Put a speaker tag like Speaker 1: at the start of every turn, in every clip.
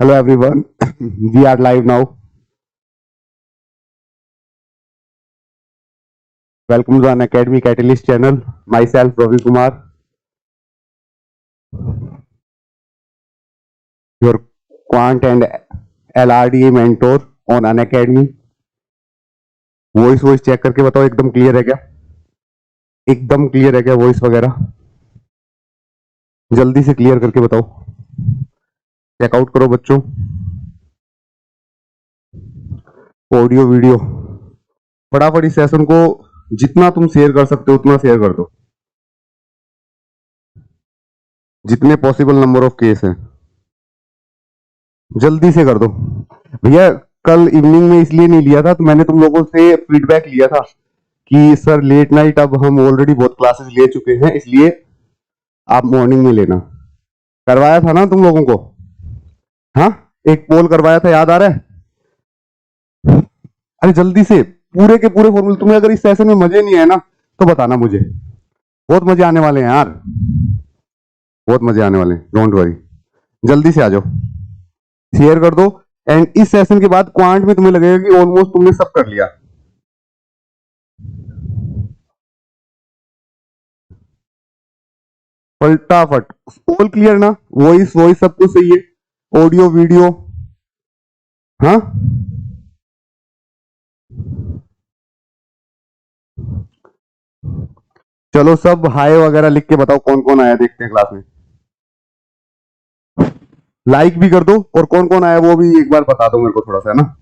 Speaker 1: Hello everyone, we are live now. Welcome to an Academy Catalyst channel. Myself Ravi Kumar, your quant and LRDA mentor on an Academy. Voice check करके बताओ एकदम clear है क्या? एकदम clear है क्या voice वगैरह? जल्दी से क्लियर करके बताओ. चेकआउट करो बच्चों. ऑडियो वीडियो फटाफट इस सेशन को जितना तुम शेयर कर सकते हो उतना शेयर कर दो. जितने पॉसिबल नंबर ऑफ केस हैं जल्दी से कर दो भैया. कल इवनिंग में इसलिए नहीं लिया था तो मैंने तुम लोगों से फीडबैक लिया था कि सर लेट नाइट अब हम ऑलरेडी बहुत क्लासेस ले चुके हैं इसलिए आप मॉर्निंग में लेना. करवाया था ना तुम लोगों को? हाँ, एक पोल करवाया था, याद आ रहा है? अरे जल्दी से पूरे के पूरे फॉर्मूले. तुम्हें अगर इस सेशन में मजे नहीं आए ना तो बताना मुझे. बहुत मजे आने वाले हैं यार, बहुत मजे आने वाले हैं. डोंट वरी, जल्दी से आ जाओ, शेयर कर दो. एंड इस सेशन के बाद क्वांट में तुम्हें लगेगा कि ऑलमोस्ट तुमने सब कर लिया. फटाफट. ऑल क्लियर ना? वॉइस वॉइस सब कुछ सही है? Audio video? हाँ, चलो सब हाय वगैरह लिख के बताओ कौन कौन आया, देखते हैं क्लास में. लाइक भी कर दो और कौन कौन आया वो भी एक बार बता दो मेरे को थोड़ा सा, है ना?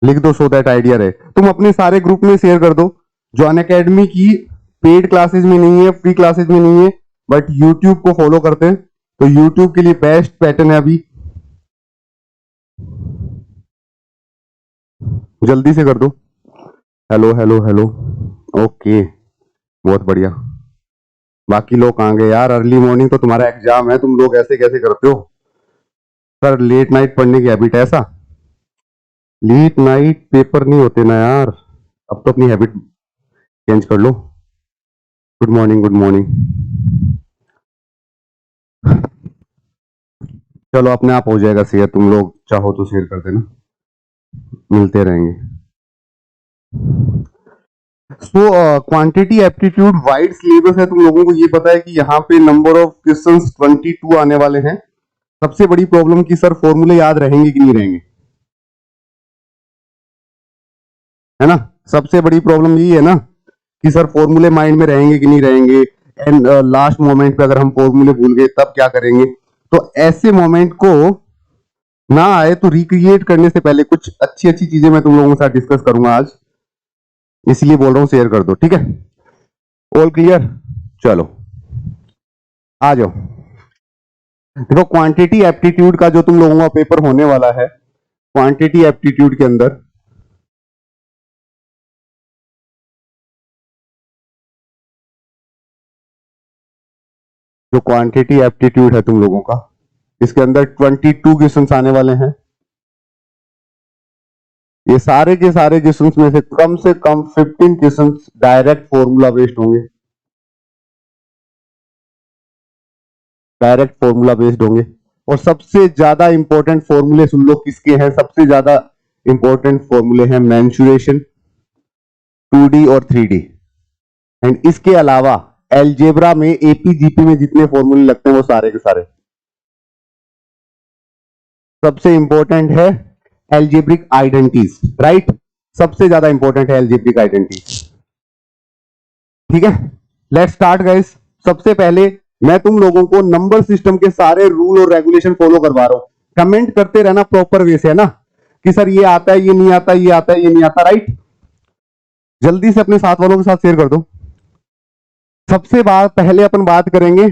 Speaker 1: लिख दो सो दैट आइडिया रहे. तुम अपने सारे ग्रुप में शेयर कर दो जो अनअकैडमी की पेड क्लासेस में नहीं है, फ्री क्लासेस में नहीं है, बट यूट्यूब को फॉलो करते हैं. तो यूट्यूब के लिए बेस्ट पैटर्न है अभी. जल्दी से कर दो. Hello hello hello. ओके, बहुत बढ़िया. बाकी लोग कहां गए यार? अर्ली मॉर्निंग तो तुम्हारा एग्जाम है, तुम लोग ऐसे कैसे करते हो? सर लेट नाइट पढ़ने की हैबिट है ऐसा? लेट नाइट पेपर नहीं होते ना यार. अब तो अपनी हैबिट चेंज कर लो. Good morning, good morning. चलो अपने आप हो जाएगा शेयर. तुम लोग चाहो तो शेयर कर देना, मिलते रहेंगे. So quantity aptitude wide syllabus है. तुम लोगों को ये पता है कि यहाँ पे नंबर ऑफ क्वेश्चंस 22 आने वाले हैं. सबसे बड़ी प्रॉब्लम की सर फॉर्मूले याद रहेंगे कि नहीं रहेंगे, है ना? सबसे बड़ी प्रॉब्लम यही है ना कि सर फॉर्मूले माइंड में रहेंगे कि नहीं रहेंगे. एंड लास्ट मोमेंट पे अगर हम फॉर्मूले भूल गए तब क्या करेंगे? तो ऐसे मोमेंट को ना आए तो रिक्रिएट करने से पहले कुछ अच्छी अच्छी चीजें मैं तुम लोगों के साथ डिस्कस करूंगा आज, इसलिए बोल रहा हूं शेयर कर दो. ठीक है, ऑल क्लियर? चलो आ जाओ. देखो क्वांटिटी एप्टीट्यूड का जो तुम लोगों का पेपर होने वाला है, क्वांटिटी एप्टीट्यूड के अंदर जो क्वांटिटी एप्टीट्यूड है तुम लोगों का, इसके अंदर 22 क्वेश्चंस आने वाले हैं. ये सारे के सारे क्वेश्चंस में से कम 15 क्वेश्चंस डायरेक्ट फॉर्मूला बेस्ड होंगे. डायरेक्ट फॉर्मूला बेस्ड होंगे. और सबसे ज्यादा इंपॉर्टेंट फॉर्मूले सुन लो किसके हैं. सबसे ज्यादा इंपॉर्टेंट फॉर्मूले हैं मेंसुरेशन, 2D और 3D. एंड इसके अलावा एलजेब्रा में, एपीजीपी में जितने फॉर्मूले लगते हैं वो सारे के सारे. सबसे इंपॉर्टेंट है एल्जेब्रिक आइडेंटिटीज, राइट? सबसे ज्यादा इंपॉर्टेंट है एल्जेब्रिक आइडेंटिटीज. ठीक है, लेट्स स्टार्ट गाइस. सबसे पहले मैं तुम लोगों को नंबर सिस्टम के सारे रूल और रेगुलेशन फॉलो करवा रहा हूं. कमेंट करते रहना प्रॉपर वे से, है ना? कि सर ये आता है, ये नहीं आता, ये आता है, ये नहीं आता, राइट? जल्दी से अपने साथ वालों के साथ शेयर कर दो. सबसे पहले अपन बात करेंगे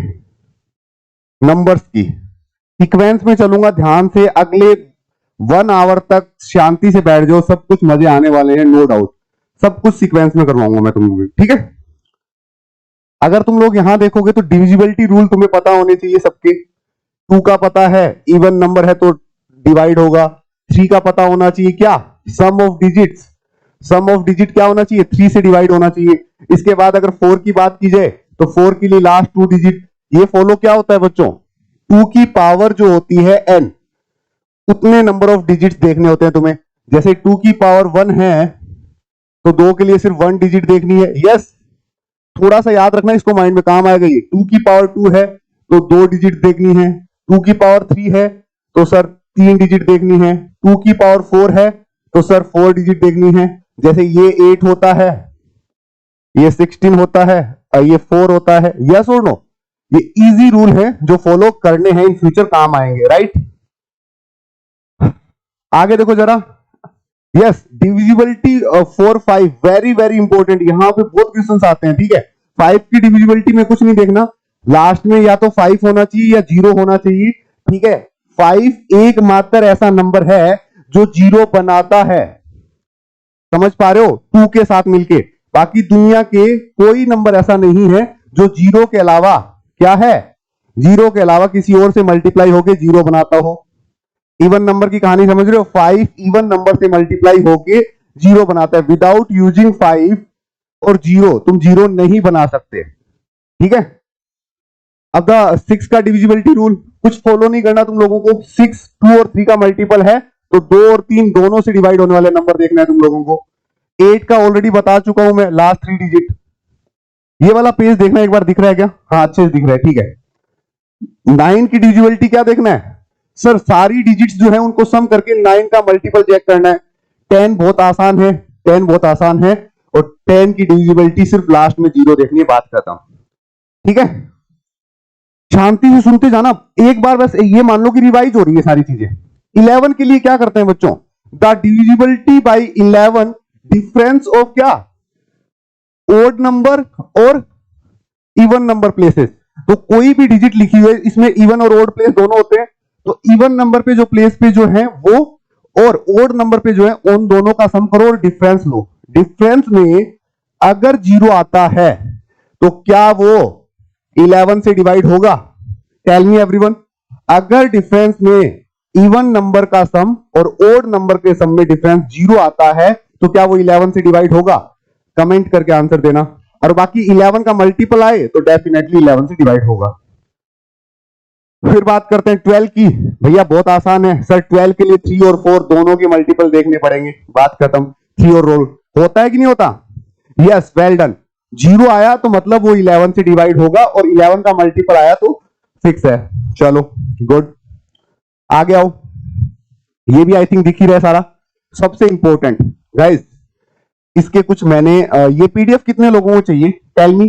Speaker 1: नंबर्स की. सीक्वेंस में चलूंगा ध्यान से. अगले 1 आवर तक शांति से बैठ जाओ, सब कुछ मजे आने वाले हैं, नो डाउट. सब कुछ सीक्वेंस में करवाऊंगा मैं तुम लोगों को, ठीक है? अगर तुम लोग यहां देखोगे तो डिविजिबिलिटी रूल तुम्हें पता होने चाहिए सबके. 2 का पता है, इवन नंबर है तो डिवाइड होगा. 3 का पता होना चाहिए क्या? Sum of digits. Sum of digit क्या होना चाहिए? 3 से डिवाइड होना चाहिए. इसके बाद अगर 4 की बात की जाए तो 4 के लिए लास्ट 2 डिजिट। ये फॉलो क्या होता है बच्चों, 2 की पावर जो होती है n, उतने नंबर ऑफ डिजिट्स देखने होते हैं तुम्हें। जैसे 2 की पावर 1 है तो 2 के लिए सिर्फ 1 डिजिट देखनी है। यस, थोड़ा सा याद रखना, इसको माइंड में काम आएगा। ये 2 की पावर 2 है तो 2 डिजिट देखनी है। 2 की पावर 3 है तो सर 3 डिजिट देखनी है। 2 की पावर 4 है तो सर 4 डिजिट देखनी है। जैसे ये 8 होता है, ये 16 होता है और ये 4 होता है। यस और नो, ये इजी रूल है जो फॉलो करने हैं, इन फ्यूचर काम आएंगे, राइट। आगे देखो जरा। Yes, divisibility 4 5 very very important. यहां पे बहुत क्वेश्चंस आते हैं, ठीक है। 5 की डिविजिबिलिटी में कुछ नहीं देखना, लास्ट में या तो 5 होना चाहिए या 0 होना चाहिए, ठीक है। 5 एकमात्र ऐसा नंबर है जो 0 बनाता है, समझ पा रहे हो, 2 के साथ मिलके। बाकी दुनिया के कोई नंबर ऐसा नहीं है जो 0 के अलावा क्या है, 0 के अलावा किसी और से मल्टीप्लाई होके 0 बनाता हो। इवन नंबर की कहानी समझ रहे हो, 5 इवन नंबर से मल्टीप्लाई होके 0 बनाता है। विदाउट यूजिंग 5 और 0 तुम 0 नहीं बना सकते, ठीक है। अब 6 का डिविजिबिलिटी रूल कुछ फॉलो नहीं करना तुम लोगों को। 6 2 और 3 का मल्टीपल है तो 2 और 3 दोनों से डिवाइड होने वाले नंबर देखना है तुम लोगों को। 8 का ऑलरेडी बता चुका हूं मैं, लास्ट 3 डिजिट। ये वाला पेज देखना एक बार, दिख रहा है क्या? हाँ अच्छे से दिख रहा है, ठीक है। 9 की डिविजिबिलिटी क्या देखना है सर, सारी डिजिट्स जो है उनको सम करके 9 का मल्टीपल चेक करना है। 10 बहुत आसान है, 10 बहुत आसान है, और 10 की डिविजिबिलिटी सिर्फ लास्ट में 0 देखनी है, बात करता हूं, ठीक है। शांति से सुनते जाना। एक बार बस ये मान लो कि रिवाइज हो रही है सारी चीजें। 11 के लिए क्या करते हैं बच्चों, the divisibility by 11 difference of क्या, ओड नंबर और इवन नंबर प्लेसेस। तो कोई भी डिजिट लिखी हुई है इसमें इवन और ओड प्लेस दोनों होते हैं, तो इवन नंबर पे जो प्लेस पे जो है वो, और ओड नंबर पे जो है, उन दोनों का सम करो और डिफरेंस लो। डिफरेंस में अगर 0 आता है तो क्या वो 11 से डिवाइड होगा? Tell me everyone. अगर डिफरेंस में इवन नंबर का सम और ओड नंबर के सम में डिफरेंस 0 आता है तो क्या वो 11 से डिवाइड होगा? कमेंट करके आंसर देना। और बाकी 11 का मल्टीपल आए तो डेफिनेटली 11 से डिवाइड होगा। फिर बात करते हैं 12 की। भैया बहुत आसान है सर, 12 के लिए 3 और 4 दोनों के मल्टीपल देखने पड़ेंगे, बात खत्म। 3 और रोल होता है कि नहीं होता? Yes, well done. 0 आया तो मतलब वो 11 से डिवाइड होगा, और 11 का मल्टीपल आया तो फिक्स है। चलो गुड, आगे आओ। ये भी आई थिंक दिख ही रहा है सारा। सबसे इंपॉर्टेंट गाइस, इसके कुछ मैंने ये पीडीएफ कितने लोगों को चाहिए tell me.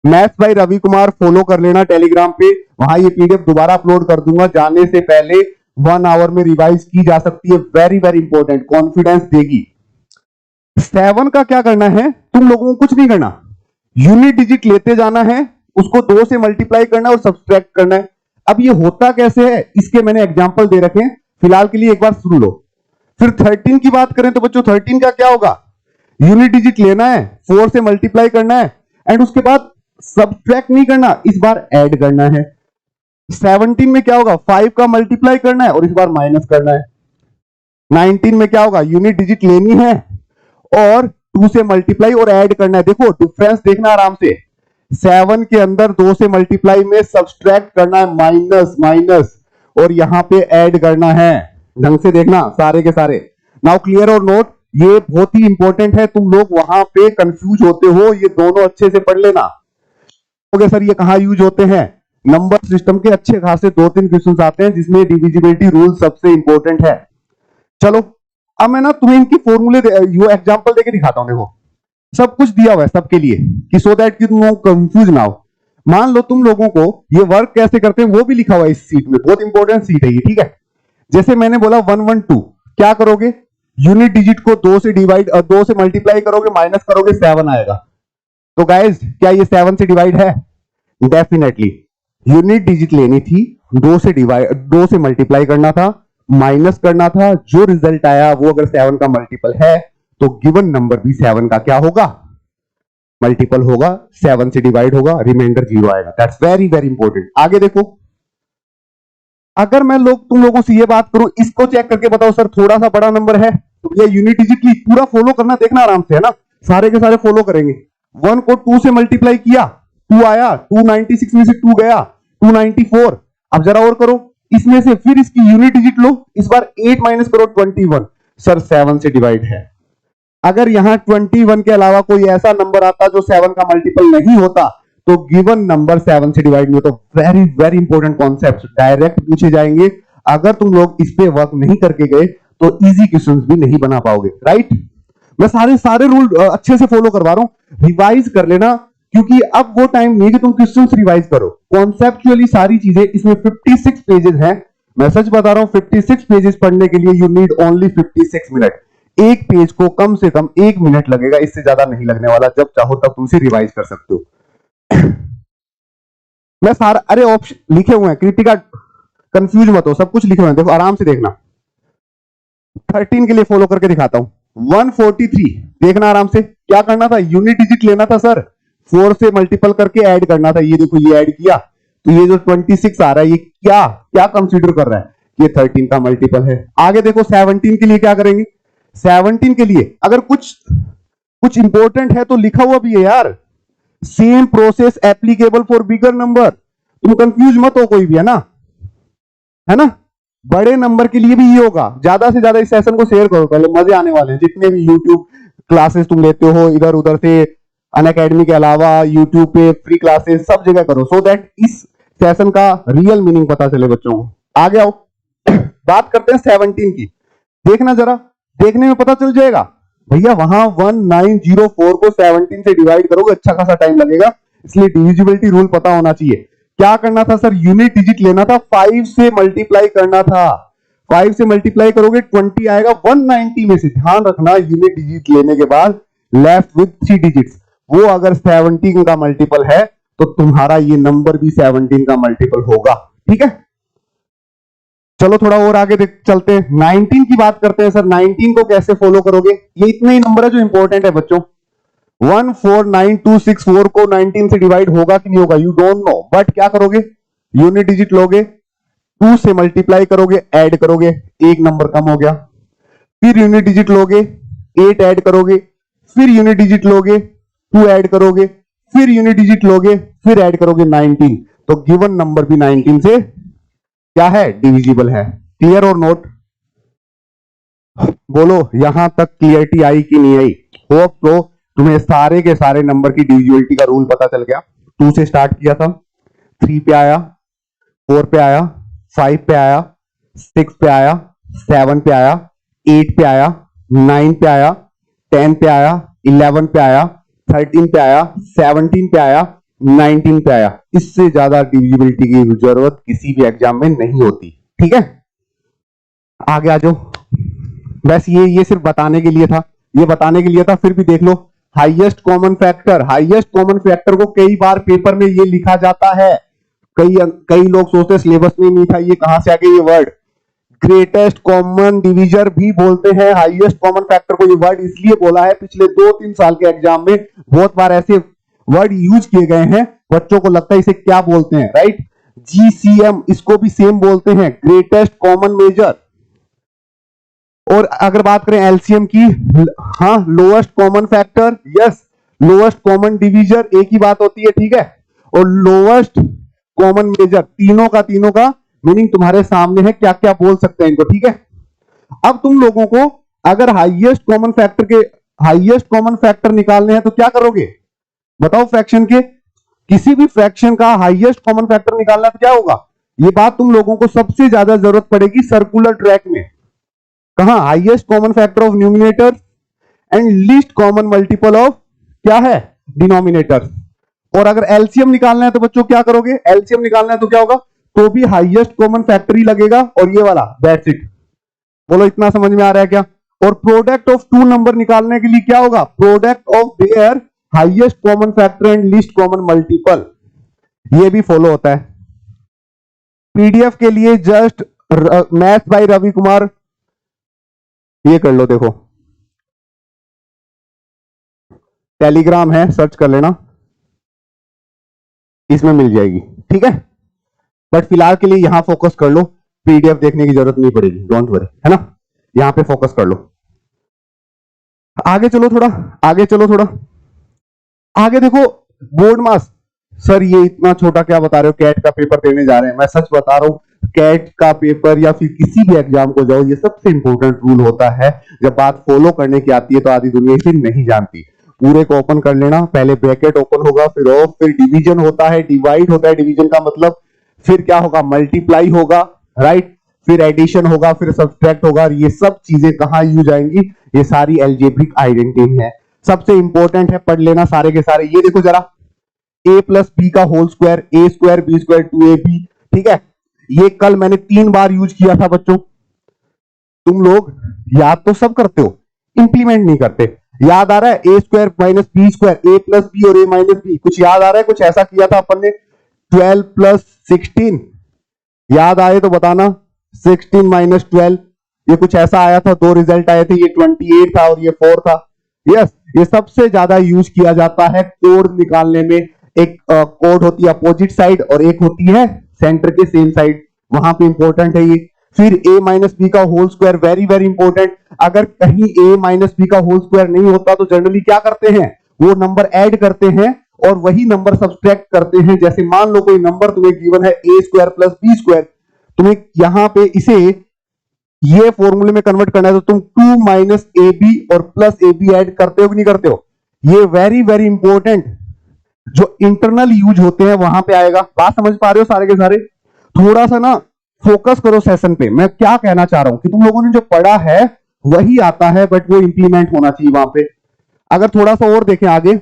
Speaker 1: Maths by Ravi Kumar follow कर लेना टेलीग्राम पे, वहां ये पीडीएफ दोबारा अपलोड कर दूंगा। जाने से पहले 1 आवर में रिवाइज की जा सकती है, वेरी वेरी इंपॉर्टेंट, कॉन्फिडेंस देगी। 7 का क्या करना है तुम लोगों को, कुछ नहीं करना, यूनिट डिजिट लेते जाना है, उसको 2 से मल्टीप्लाई करना है और सब्सट्रैक्ट करना है। अब ये होता कैसे है इसके मैंने एग्जांपल दे रखे हैं, फिलहाल के लिए एक बार सुन लो। फिर 13 की बात करें तो बच्चों 13 का क्या होगा, यूनिट डिजिट लेना है, 4 से मल्टीप्लाई करना है, एंड उसके बाद सब्ट्रैक्ट नहीं करना, इस बार ऐड करना है। 17 में क्या होगा, 5 का मल्टीप्लाई करना है और इस बार माइनस करना है। 19 में क्या होगा, यूनिट डिजिट लेनी है और 2 से मल्टीप्लाई और ऐड करना है। देखो डिफरेंस देखना आराम से, 7 के अंदर 2 से मल्टीप्लाई में सब्सट्रैक्ट करना है, माइनस माइनस, और यहां पे ऐड करना है। ढंग से देखना सारे के सारे। नाउ क्लियर और नोट, ये बहुत ही इंपॉर्टेंट है, तुम लोग वहां पे कंफ्यूज होते हो, ये दोनों अच्छे से पढ़ लेना। ओके सर, ये कहां यूज होते हैं, नंबर सिस्टम के अच्छे खासे 2-3 क्वेश्चंस आते हैं जिसमें डिविजिबिलिटी रूल सबसे इंपॉर्टेंट है। चलो अब मैं ना तुम्हें इनकी फॉर्मूले यो एग्जांपल देके दिखाता हूं। देखो सब कुछ दिया हुआ है सबके लिए, कि सो दैट कि तुम लोग कंफ्यूज ना हो। मान लो तुम लोगों को ये वर्क कैसे करते हैं वो भी लिखा हुआ है इस सीट में, बहुत इंपॉर्टेंट सीट है ये, ठीक है। जैसे मैंने बोला 112, क्या करोगे, यूनिट डिजिट को 2 से डिवाइड, 2 से मल्टीप्लाई करोगे, माइनस करोगे, 7 आएगा। तो गाइज क्या ये 7 से डिवाइड है? डेफिनेटली। यूनिट डिजिट लेनी थी, 2 से मल्टीप्लाई करना था, माइनस करना था, जो रिजल्ट आया वो अगर 7 का मल्टीपल है तो गिवन नंबर भी 7 का क्या होगा, मल्टीपल होगा, 7 से डिवाइड होगा, रिमाइंडर 0 आएगा। That's very very important. आगे देखो, अगर मैं तुम लोगों से ये बात करूं, इसको चेक करके बताओ सर थोड़ा सा बड़ा नंबर है, तो ये यूनिट डिजिट की पूरा फॉलो करना, देखना आराम से, है ना, सारे के सारे फॉलो करेंगे। 1 को 2 से मल्टीप्लाई किया, 2 आया, 296 में से 2 गया, 294। अब जरा और करो, इसमें से फिर इसकी यूनिट डिजिट लो, इस बार 8 माइनस करो 21। सर 7 से डिवाइड है। अगर यहां 21 के अलावा कोई ऐसा नंबर आता जो 7 का मल्टीपल नहीं होता तो गिवन नंबर 7 से डिवाइड नहीं होता। Very very important concept direct पूछे जाएंगे। अगर तुम लोग इस पे वर्क नहीं करके गए तो इजी क्वेश्चंस भी नहीं बना पाओगे, राइट। मैं सारे रूल अच्छे से फॉलो करवा रहा हूं, रिवाइज कर लेना, क्योंकि अब वो टाइम नहीं कि तुम क्वेश्चंस रिवाइज करो। कॉन्सेप्चुअली सारी चीजें इसमें 56 पेजेस हैं। मैं सच बता रहा हूं, 56 पेजेस पढ़ने के लिए यू नीड ओनली 56 मिनट। एक पेज को कम से कम 1 मिनट लगेगा, इससे ज्यादा नहीं लगने वाला। जब चाहो तब तुम इसे रिवाइज कर सकते हो। मैं सारा, अरे ऑप्शन लिखे हुए हैं, कृतिका कंफ्यूज मत हो, सब कुछ लिखे हुए हैं, देखो आराम से देखना। 13 के लिए फॉलो करके दिखाता हूं। 143 देखना आराम से, क्या करना था, यूनिट डिजिट लेना था सर, 4 से मल्टीपल करके ऐड करना था। ये देखो ये ऐड किया तो ये जो 26 आ रहा है ये क्या क्या कंसीडर कर रहा है, ये 13 का मल्टीपल है। आगे देखो 17 के लिए क्या करेंगे, 17 के लिए अगर कुछ इंपॉर्टेंट है तो लिखा हुआ भी है यार, same process applicable for bigger number. तुम कंफ्यूज मत हो कोई भी, है ना। बड़े नंबर के लिए भी ये होगा। ज्यादा से ज्यादा इस सेशन को शेयर करो, पहले मजे आने वाले हैं। जितने भी यूट्यूब क्लासेस तुम लेते हो इधर उधर से, अनअकैडमी के अलावा यूट्यूब पे फ्री क्लासेस सब जगह करो, सो दैट इस सेशन का रियल मीनिंग पता चले बच्चों को। आगे आओ, बात करते हैं 17 की। देखना जरा, देखने में पता चल जाएगा भैया, वहां 1904 को 17 से डिवाइड करोगे अच्छा खासा टाइम लगेगा, इसलिए डिविजिबिलिटी रूल पता होना चाहिए। क्या करना था सर, यूनिट डिजिट लेना था, 5 से मल्टीप्लाई करना था। 5 से मल्टीप्लाई करोगे 20 आएगा 190 में से। ध्यान रखना, यूनिट डिजिट लेने के बाद लेफ्ट विथ 3 डिजिट्स, वो अगर 17 का मल्टीपल है तो तुम्हारा ये नंबर भी 17 का मल्टीपल होगा, ठीक है। चलो थोड़ा और आगे चलते हैं, 19 की बात करते हैं। सर 19 को कैसे फॉलो करोगे, ये इतने ही नंबर है जो इंपॉर्टेंट है बच्चों। 149264 को 19 से डिवाइड होगा कि नहीं होगा, यू डोंट नो, बट क्या करोगे, यूनिट डिजिट लोगे, 2 से मल्टीप्लाई करोगे, ऐड करोगे, एक नंबर कम हो गया। फिर यूनिट डिजिट लोगे, 8 ऐड करोगे, फिर यूनिट डिजिट लोगे, 2 ऐड करोगे, फिर यूनिट डिजिट लोगे, फिर ऐड करोगे 19, तो गिवन नंबर भी 19 से क्या है, डिविजिबल है। क्लियर और नोट, बोलो यहां तक क्लियरिटी आई कि नहीं आई। होप तो तुम्हें सारे के सारे नंबर की डिविजिबिलिटी का रूल पता चल गया। 2 से स्टार्ट किया था, 3 पे आया, 4 पे आया, 5 पे आया, 6 पे आया, 7 पे आया, 8 पे आया, 9 पे आया, 10 पे आया, 11 पे आया, 13 पे आया, 17 पे आया, 19 पे आया। इससे ज्यादा डिविजिबिलिटी की जरूरत किसी भी एग्जाम में नहीं होती, ठीक है। आगे आ जाओ, बस ये सिर्फ बताने के लिए था, ये बताने के लिए था। फिर भी देख लो, highest common factor, highest common factor को कई बार पेपर में ये लिखा जाता है। कई लोग सोचते सिलेबस में नहीं था, ये कहां से आ गया ये वर्ड। ग्रेटेस्ट कॉमन डिवीजर भी बोलते हैं हाईएस्ट कॉमन फैक्टर को। ये वर्ड इसलिए बोला है, पिछले 2-3 साल के एग्जाम में बहुत बार ऐसे वर्ड यूज किए गए हैं, बच्चों को लगता है इसे क्या बोलते हैं, राइट। जीसीएम, इसको भी सेम बोलते हैं, ग्रेटेस्ट कॉमन मेजर। और अगर बात करें एलसीएम की, हाँ, lowest common factor, yes, lowest common divisor, एक ही बात होती है, ठीक है। और लोएस्ट कॉमन मेजर, तीनों का मीनिंग तुम्हारे सामने है, क्या क्या बोल सकते हैं इनको, ठीक है। अब तुम लोगों को अगर हाईएस्ट कॉमन फैक्टर निकालने हैं तो क्या करोगे बताओ। फ्रैक्शन के, किसी भी फ्रैक्शन का हाईएस्ट कॉमन फैक्टर निकालना तो क्या होगा, ये बात तुम लोगों को सबसे ज्यादा जरूरत पड़ेगी सर्कुलर ट्रैक में। कहां, highest common factor of numerator and least common multiple of क्या है, डिनोमिनेटर। और अगर एलसीएम निकालना है तो बच्चों क्या करोगे, एलसीएम निकालना है तो क्या होगा, तो भी हाईएस्ट कॉमन फैक्टर ही लगेगा, और ये वाला, दैट्स इट। बोलो इतना समझ में आ रहा है क्या। और प्रोडक्ट ऑफ 2 नंबर निकालने के लिए क्या होगा, product of their highest common factor and least common multiple, ये भी फॉलो होता है। पीडीएफ के लिए just math by Ravi Kumar, ये कर लो, देखो टेलीग्राम है, सर्च कर लेना, इसमें मिल जाएगी, ठीक है। बट फिलहाल के लिए यहां फोकस कर लो, पीडीएफ देखने की जरूरत नहीं पड़ेगी, डोंट वरी, है ना। यहां पे फोकस कर लो। आगे चलो थोड़ा, आगे देखो बोर्ड मास सर ये इतना छोटा क्या बता रहे हो, कैट का पेपर देने जा रहे हैं। मैं सच बता रहा हूँ, कैट का पेपर या फिर किसी भी एग्जाम को जाओ, ये सबसे इंपॉर्टेंट रूल होता है। जब बात फॉलो करने की आती है तो आधी दुनिया इसे नहीं जानती। पूरे को ओपन कर लेना, पहले ब्रैकेट ओपन होगा, फिर ऑफ, फिर डिवीजन होता है, डिवाइड होता है, डिवीजन का मतलब, फिर क्या होगा, मल्टीप्लाई होगा, राइट, फिर एडिशन होगा, फिर सब्सट्रैक्ट होगा। ये सब चीजें कहां यूज आएंगी, ये सारी अलजेब्रिक आइडेंटिटी है। सबसे इंपॉर्टेंट है, पढ़ लेना सारे के सारे। ये देखो जरा, a प्लस बी का होल स्क्वायर, ए स्क्वायर बी स्क्वायर 2ab, ठीक है। ये कल मैंने 3 बार यूज किया था बच्चों। तुम लोग याद तो सब करते हो, इंप्लीमेंट नहीं करते। याद आ रहा है, ए स्क्वायर माइनस बी स्क्वायर, ए प्लस बी और ए माइनस बी, कुछ याद आ रहा है? कुछ ऐसा किया था अपन ने, 12 प्लस 16, याद आए तो बताना। 16 माइनस 12, ये कुछ ऐसा आया था, 2 रिजल्ट आए थे, ये 28 था और ये 4 था। यस, ये सबसे ज्यादा यूज किया जाता है कोड निकालने में। एक कोड होती है अपोजिट साइड और एक होती है सेंटर के सेम साइड, वहां पे इंपॉर्टेंट है ये। फिर a माइनस बी का whole square, very very important. अगर कहीं a माइनस बी का होल स्क्वायर नहीं होता तो जनरली क्या करते हैं, वो नंबर ऐड करते हैं और वही नंबर सब्सट्रैक्ट करते हैं। जैसे मान लो कोई नंबर तुम्हें गिवन है a square plus B square, तुम्हें यहां पे इसे ये फॉर्मूले में कन्वर्ट करना है तो तुम 2 माइनस ए बी और प्लस ए बी एड करते हो कि नहीं करते हो? ये वेरी वेरी इंपॉर्टेंट जो इंटरनल यूज होते हैं वहां पे आएगा। बात समझ पा रहे हो सारे के सारे? थोड़ा सा ना फोकस करो सेशन पे। मैं क्या कहना चाह रहा हूं कि तुम लोगों ने जो पढ़ा है वही आता है, बट वो इंप्लीमेंट होना चाहिए वहां पे। अगर थोड़ा सा और देखें आगे,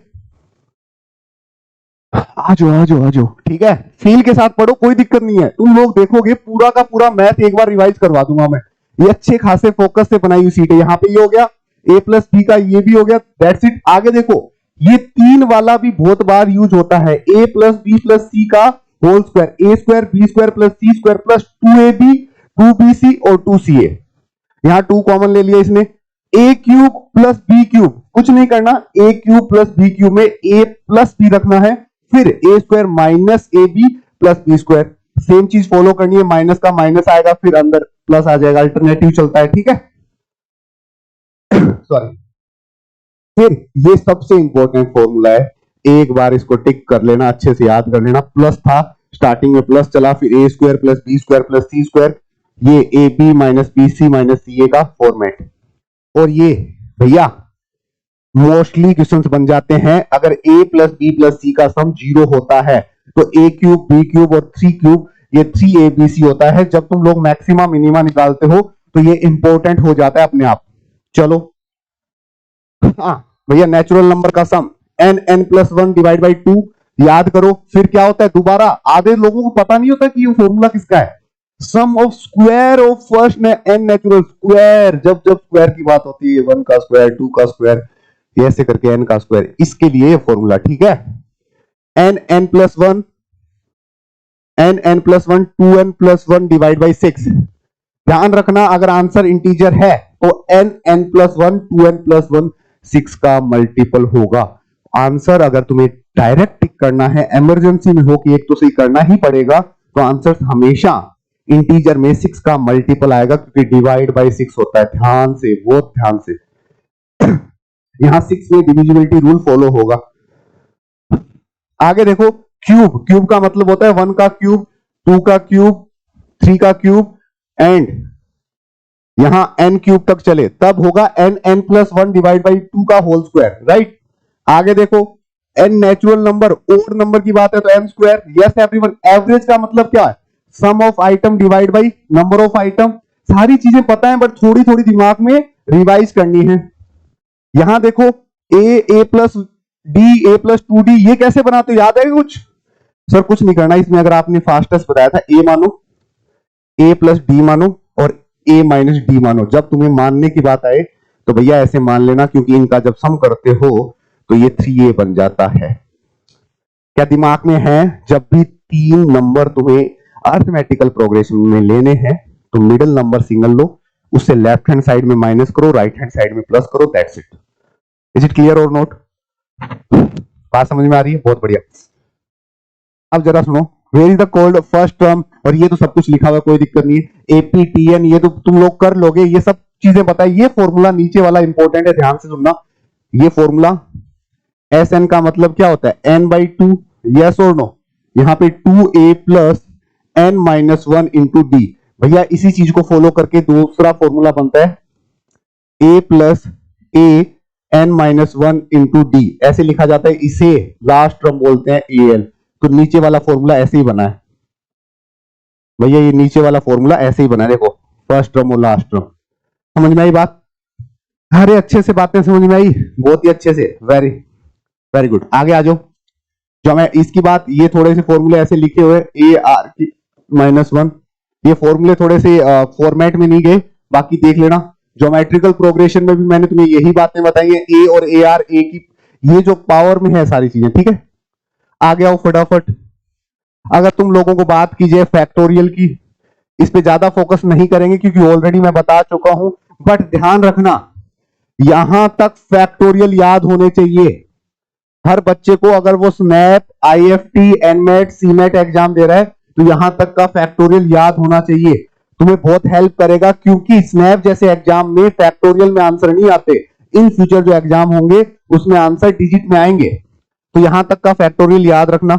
Speaker 1: आजो आजो आजो, ठीक है, फील के साथ पढ़ो, कोई दिक्कत नहीं है। तुम लोग देखोगे पूरा का पूरा मैथ एक बार रिवाइज करवा दूंगा मैं। ये अच्छे खासे फोकस से बनाई हुई सीट है। यहाँ पे ये हो गया, a प्लस बी का ये भी हो गया, दैट्स इट। आगे देखो, ये 3 वाला भी बहुत बार यूज होता है, a प्लस बी प्लस सी का होल स्क्वायर, ए square B square plus C square plus 2ab 2bc और 2ca। यहां 2 कॉमन ले लिया इसने। a cube plus b cube, कुछ नहीं करना, a cube plus b cube में a प्लस बी रखना है, फिर a square minus a b plus B square. Same चीज फॉलो करनी है, माइनस का माइनस आएगा, फिर अंदर प्लस आ जाएगा, अल्टरनेटिव चलता है, ठीक है। सॉरी। फिर ये सबसे इंपॉर्टेंट फॉर्मूला है, एक बार इसको टिक कर लेना, अच्छे से याद कर लेना। प्लस था, स्टार्टिंग में प्लस चला, फिर A square plus B square plus C square, ये A B minus B C minus C A का फॉर्मेट। और ये भैया मोस्टली क्वेश्चंस बन जाते हैं अगर a प्लस बी प्लस सी का सम 0 होता है तो a क्यूब बी क्यूब और 3 क्यूब, ये 3abc होता है। जब तुम लोग मैक्सिमा मिनिमा निकालते हो तो ये इंपॉर्टेंट हो जाता है अपने आप। चलो हाँ भैया, नेचुरल नंबर का सम n प्लस 1 डिवाइड बाई 2 याद करो। फिर क्या होता है, दोबारा आधे लोगों को पता नहीं होता कि ये फॉर्मूला किसका है, sum of square of first n natural square. जब जब स्क्वायर की बात होती है, 1 का स्क्वायर 2 का स्क्वायर, ऐसे करके n का स्क्वायर, इसके लिए ये फॉर्मूला, ठीक है। n plus 1 2n plus 1 divide by 6। ध्यान रखना, अगर आंसर इंटीजर है तो n प्लस 1 2n प्लस 1 6 का मल्टीपल होगा। आंसर अगर तुम्हें डायरेक्ट टिक करना है, इमरजेंसी में हो कि एक तो सही करना ही पड़ेगा, तो आंसर हमेशा इंटीजर में 6 का मल्टीपल आएगा, क्योंकि डिवाइड बाई 6 होता है। ध्यान से, बहुत ध्यान से। यहां 6 में डिविजिबिलिटी रूल फॉलो होगा। आगे देखो, क्यूब, क्यूब का मतलब होता है 1 का क्यूब, 2 का क्यूब, 3 का क्यूब, एंड यहां n क्यूब तक चले तब होगा n प्लस 1 डिवाइड बाई 2 का होल स्क्वायर, राइट। आगे देखो, n natural number, odd number की बात है तो m square. Yes everyone, average का मतलब क्या है, sum of item divide by number of item. सारी चीजें पता है, बट थोड़ी थोड़ी दिमाग में रिवाइज करनी है। यहां देखो, a plus D, a plus 2d, ये कैसे बनाते हो, याद है कुछ? सर कुछ नहीं करना इसमें, अगर आपने फास्टेस्ट बताया था, a मानो, a प्लस डी मानो और a माइनस डी मानो। जब तुम्हें मानने की बात आए तो भैया ऐसे मान लेना, क्योंकि इनका जब सम करते हो तो ये 3a बन जाता है। क्या दिमाग में है? जब भी 3 नंबर तुम्हें अर्थमेटिकल प्रोग्रेशन में लेने हैं तो मिडिल नंबर सिंगल लो, उससे लेफ्ट हैंड साइड में माइनस करो, राइट हैंड साइड में प्लस करो, that's it. Is it clear और नॉट? बात समझ में आ रही है? बहुत बढ़िया। अब जरा सुनो, where is the cold first term, और ये तो सब कुछ लिखा हुआ है, कोई दिक्कत नहीं है। एपीटीएन ये तो तुम लोग कर लोगे, ये सब चीजें पता है। ये फॉर्मूला नीचे वाला इंपॉर्टेंट है, ध्यान से सुनना। ये फॉर्मूला एस एन का मतलब क्या होता है, n बाई 2 यस और नो? यहाँ पे 2a plus n minus 1 into D. भैया इसी चीज को फॉलो करके दूसरा फॉर्मूला बनता है a plus A n minus 1 into D, ऐसे लिखा जाता है, इसे लास्ट टर्म बोलते हैं al। तो नीचे वाला फॉर्मूला ऐसे ही बना है भैया, ये नीचे वाला फॉर्मूला ऐसे ही बना है, देखो फर्स्ट टर्म और लास्ट टर्म। समझ में आई बात? अरे अच्छे से बातें समझ में आई, बहुत ही अच्छे से, वेरी वेरी गुड। आगे आ जाओ। जो मैं इसकी बात, ये थोड़े से फॉर्मूले ऐसे लिखे हुए ए आर की माइनस 1, ये फॉर्मूले थोड़े से फॉर्मेट में नहीं गए, बाकी देख लेना। ज्योमेट्रिकल प्रोग्रेशन में भी मैंने तुम्हें यही बातें बताई है, ए और ए आर, ए की ये जो पावर में है सारी चीजें, ठीक है। आगे आओ फटाफट। अगर तुम लोगों को बात की जाए फैक्टोरियल की, इस पे ज्यादा फोकस नहीं करेंगे क्योंकि ऑलरेडी मैं बता चुका हूं, बट ध्यान रखना यहां तक फैक्टोरियल याद होने चाहिए हर बच्चे को। अगर वो SNAP, IFT, NMAT, CMAT exam दे रहा है तो यहां तक का फैक्टोरियल याद होना चाहिए, तुम्हें बहुत हेल्प करेगा, क्योंकि स्नैप जैसे एग्जाम में फैक्टोरियल में आंसर नहीं आते, इन फ्यूचर जो एग्जाम होंगे उसमें आंसर डिजिट में आएंगे, तो यहां तक का फैक्टोरियल याद रखना,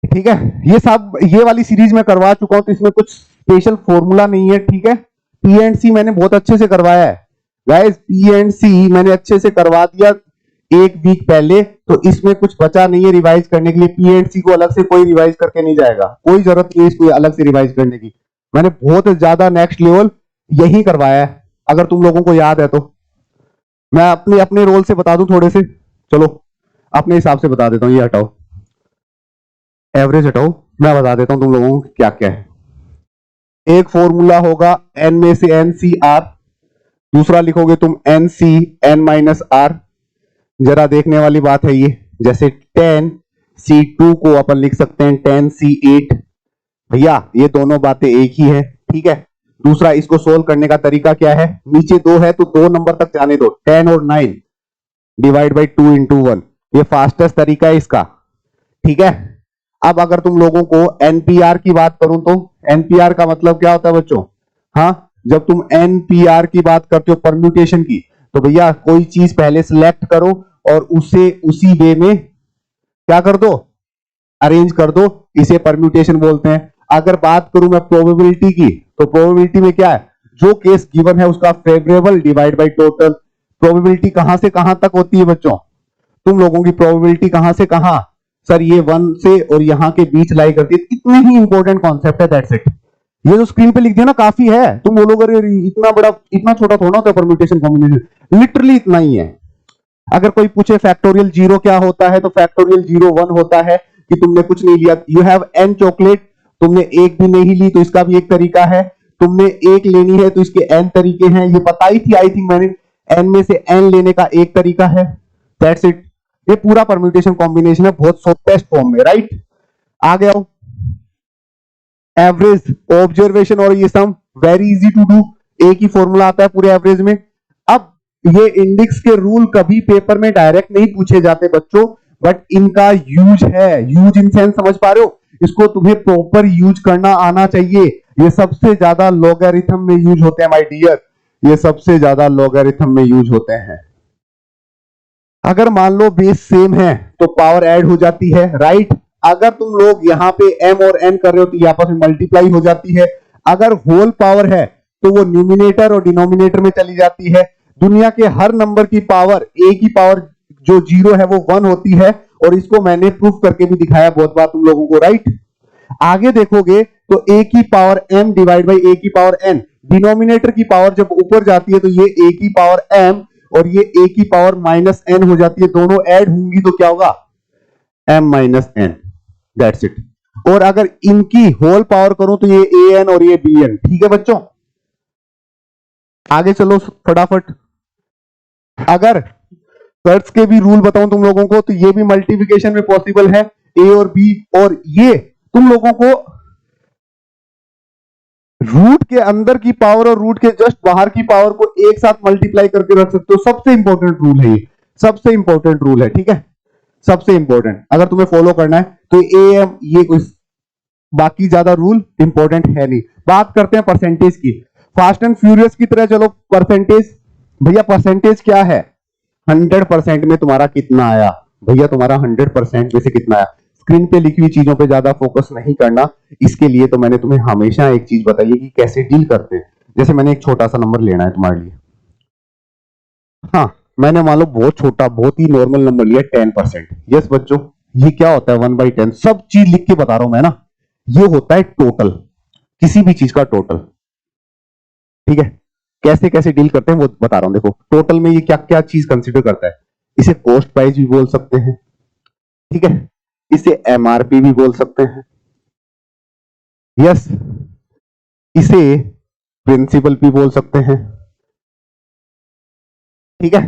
Speaker 1: ठीक है। ये सब, ये वाली सीरीज में करवा चुका हूं तो इसमें कुछ स्पेशल फॉर्मूला नहीं है, ठीक है। पी एंड सी मैंने बहुत अच्छे से करवाया है गाइस, पी एंड सी मैंने अच्छे से करवा दिया एक वीक पहले, तो इसमें कुछ बचा नहीं है रिवाइज करने के लिए। पी एंड सी को अलग से कोई रिवाइज करके नहीं जाएगा, कोई जरूरत नहीं है इसको अलग से रिवाइज करने की, मैंने बहुत ज्यादा नेक्स्ट लेवल यही करवाया है, अगर तुम लोगों को याद है तो। मैं अपने अपने रोल से बता दूं थोड़े से, चलो अपने हिसाब से बता देता हूं। ये हटाओ, एवरेज हटाओ, मैं बता देता हूं तुम लोगों को क्या क्या है। एक फॉर्मूला होगा एन में से एन सी आर, दूसरा लिखोगे तुम n c n minus r, जरा देखने वाली बात है ये, जैसे 10 C2 को अपन लिख सकते हैं 10 C8, भैया ये दोनों बातें एक ही है, ठीक है। दूसरा, इसको सोल्व करने का तरीका क्या है, नीचे 2 है तो 2 नंबर तक जाने दो, 10 और 9 डिवाइड बाई 2 इंटू 1, ये फास्टेस्ट तरीका है इसका, ठीक है। अब अगर तुम लोगों को एनपीआर की बात करूं तो एनपीआर का मतलब क्या होता है बच्चों? हाँ, जब तुम एनपीआर की बात करते हो परम्यूटेशन की, तो भैया कोई चीज पहले सिलेक्ट करो और उसे उसी वे में क्या कर दो, अरेंज कर दो, इसे परम्यूटेशन बोलते हैं। अगर बात करूं मैं प्रोबेबिलिटी की, तो प्रोबेबिलिटी में क्या है, जो केस गिवन है उसका favourable divide by total. Probability कहां से कहां तक होती है बच्चों? तुम लोगों की प्रोबेबिलिटी कहां से कहां? सर ये 1 से और यहां के बीच लाई करती है, इतने ही इंपॉर्टेंट कॉन्सेप्ट है, दैट्स इट। ये जो स्क्रीन पे लिख दिया ना काफी है, तुम बोलोगे इतना बड़ा, इतना छोटा थोड़ा होता है परम्यूटेशन कॉम्बिनेशन, लिटरली इतना ही है। अगर कोई पूछे फैक्टोरियल 0 क्या होता है, तो फैक्टोरियल 0 1 होता है कि तुमने कुछ नहीं लिया, यू हैव एन चॉकलेट, तुमने एक भी नहीं ली तो इसका भी एक तरीका है, तुमने एक लेनी है तो इसके एन तरीके हैं, ये बताई थी आई थिंक मैंने, एन में से एन लेने का एक तरीका है, दैट्स इट। ये पूरा परम्यूटेशन कॉम्बिनेशन है बहुत शॉर्टेस्ट फॉर्म में, राइट। आ गया एवरेज, ऑब्जर्वेशन और ये सम, वेरी इजी टू डू, एक ही फॉर्मूला आता है पूरे एवरेज में। अब ये इंडेक्स के रूल कभी पेपर में डायरेक्ट नहीं पूछे जाते बच्चों, बट इनका यूज है, यूज इन सेंस समझ पा रहे हो, इसको तुम्हें प्रॉपर यूज करना आना चाहिए। ये सबसे ज्यादा लॉगरिथम में यूज होते हैं माय डियर, ये सबसे ज्यादा लॉगरिथम में यूज होते हैं। अगर मान लो बेस सेम है तो पावर ऐड हो जाती है, राइट। अगर तुम लोग यहाँ पे m और n कर रहे हो तो ये आपस में मल्टीप्लाई हो जाती है। अगर होल पावर है तो वो न्यूमिनेटर और डिनोमिनेटर में चली जाती है। दुनिया के हर नंबर की पावर, a की पावर जो 0 है वो 1 होती है, और इसको मैंने प्रूफ करके भी दिखाया बहुत बार तुम लोगों को, राइट। आगे देखोगे तो a की power m divide by a की पावर n, डिनोमिनेटर की पावर जब ऊपर जाती है तो ये a की पावर m और ये a की पावर माइनस n हो जाती है, दोनों ऐड होंगी तो क्या होगा, m minus n, that's it. और अगर इनकी होल पावर करूं तो ये an और ये bn, ठीक है बच्चों। आगे चलो फटाफट। अगर कर्ट्स के भी रूल बताऊं तुम लोगों को तो ये भी मल्टीप्लिकेशन में पॉसिबल है, a और b, और ये तुम लोगों को रूट के अंदर की पावर और रूट के जस्ट बाहर की पावर को एक साथ मल्टीप्लाई करके रख सकते हो। सबसे इंपॉर्टेंट रूल है ये, सबसे इंपॉर्टेंट रूल है, ठीक है, सबसे इंपॉर्टेंट। अगर तुम्हें फॉलो करना है तो am, ये कोई बाकी ज्यादा रूल इंपॉर्टेंट है नहीं। बात करते हैं परसेंटेज की, फास्ट एंड फ्यूरियस की तरह। चलो परसेंटेज, भैया परसेंटेज क्या है, 100% में तुम्हारा कितना आया, भैया तुम्हारा 100% में से कितना आया। स्क्रीन पे लिखी हुई चीजों पे ज्यादा फोकस नहीं करना। इसके लिए तो मैंने तुम्हें हमेशा एक चीज बताई है कि कैसे डील करते हैं। जैसे मैंने एक छोटा सा नंबर लेना है तुम्हारे लिए, हाँ मैंने मान लो बहुत छोटा बहुत ही नॉर्मल नंबर लिया 10%। यस बच्चों, ये क्या होता है 1/10, सब चीज लिख के बता रहा हूं मैं ना। ये होता है टोटल, किसी भी चीज का टोटल। ठीक है, कैसे कैसे डील करते हैं वो बता रहा हूं। देखो टोटल में ये क्या क्या चीज कंसिडर करता है। इसे कॉस्ट प्राइस भी बोल सकते हैं, ठीक है, इसे एमआरपी भी बोल सकते हैं, यस, इसे प्रिंसिपल भी बोल सकते हैं। ठीक है,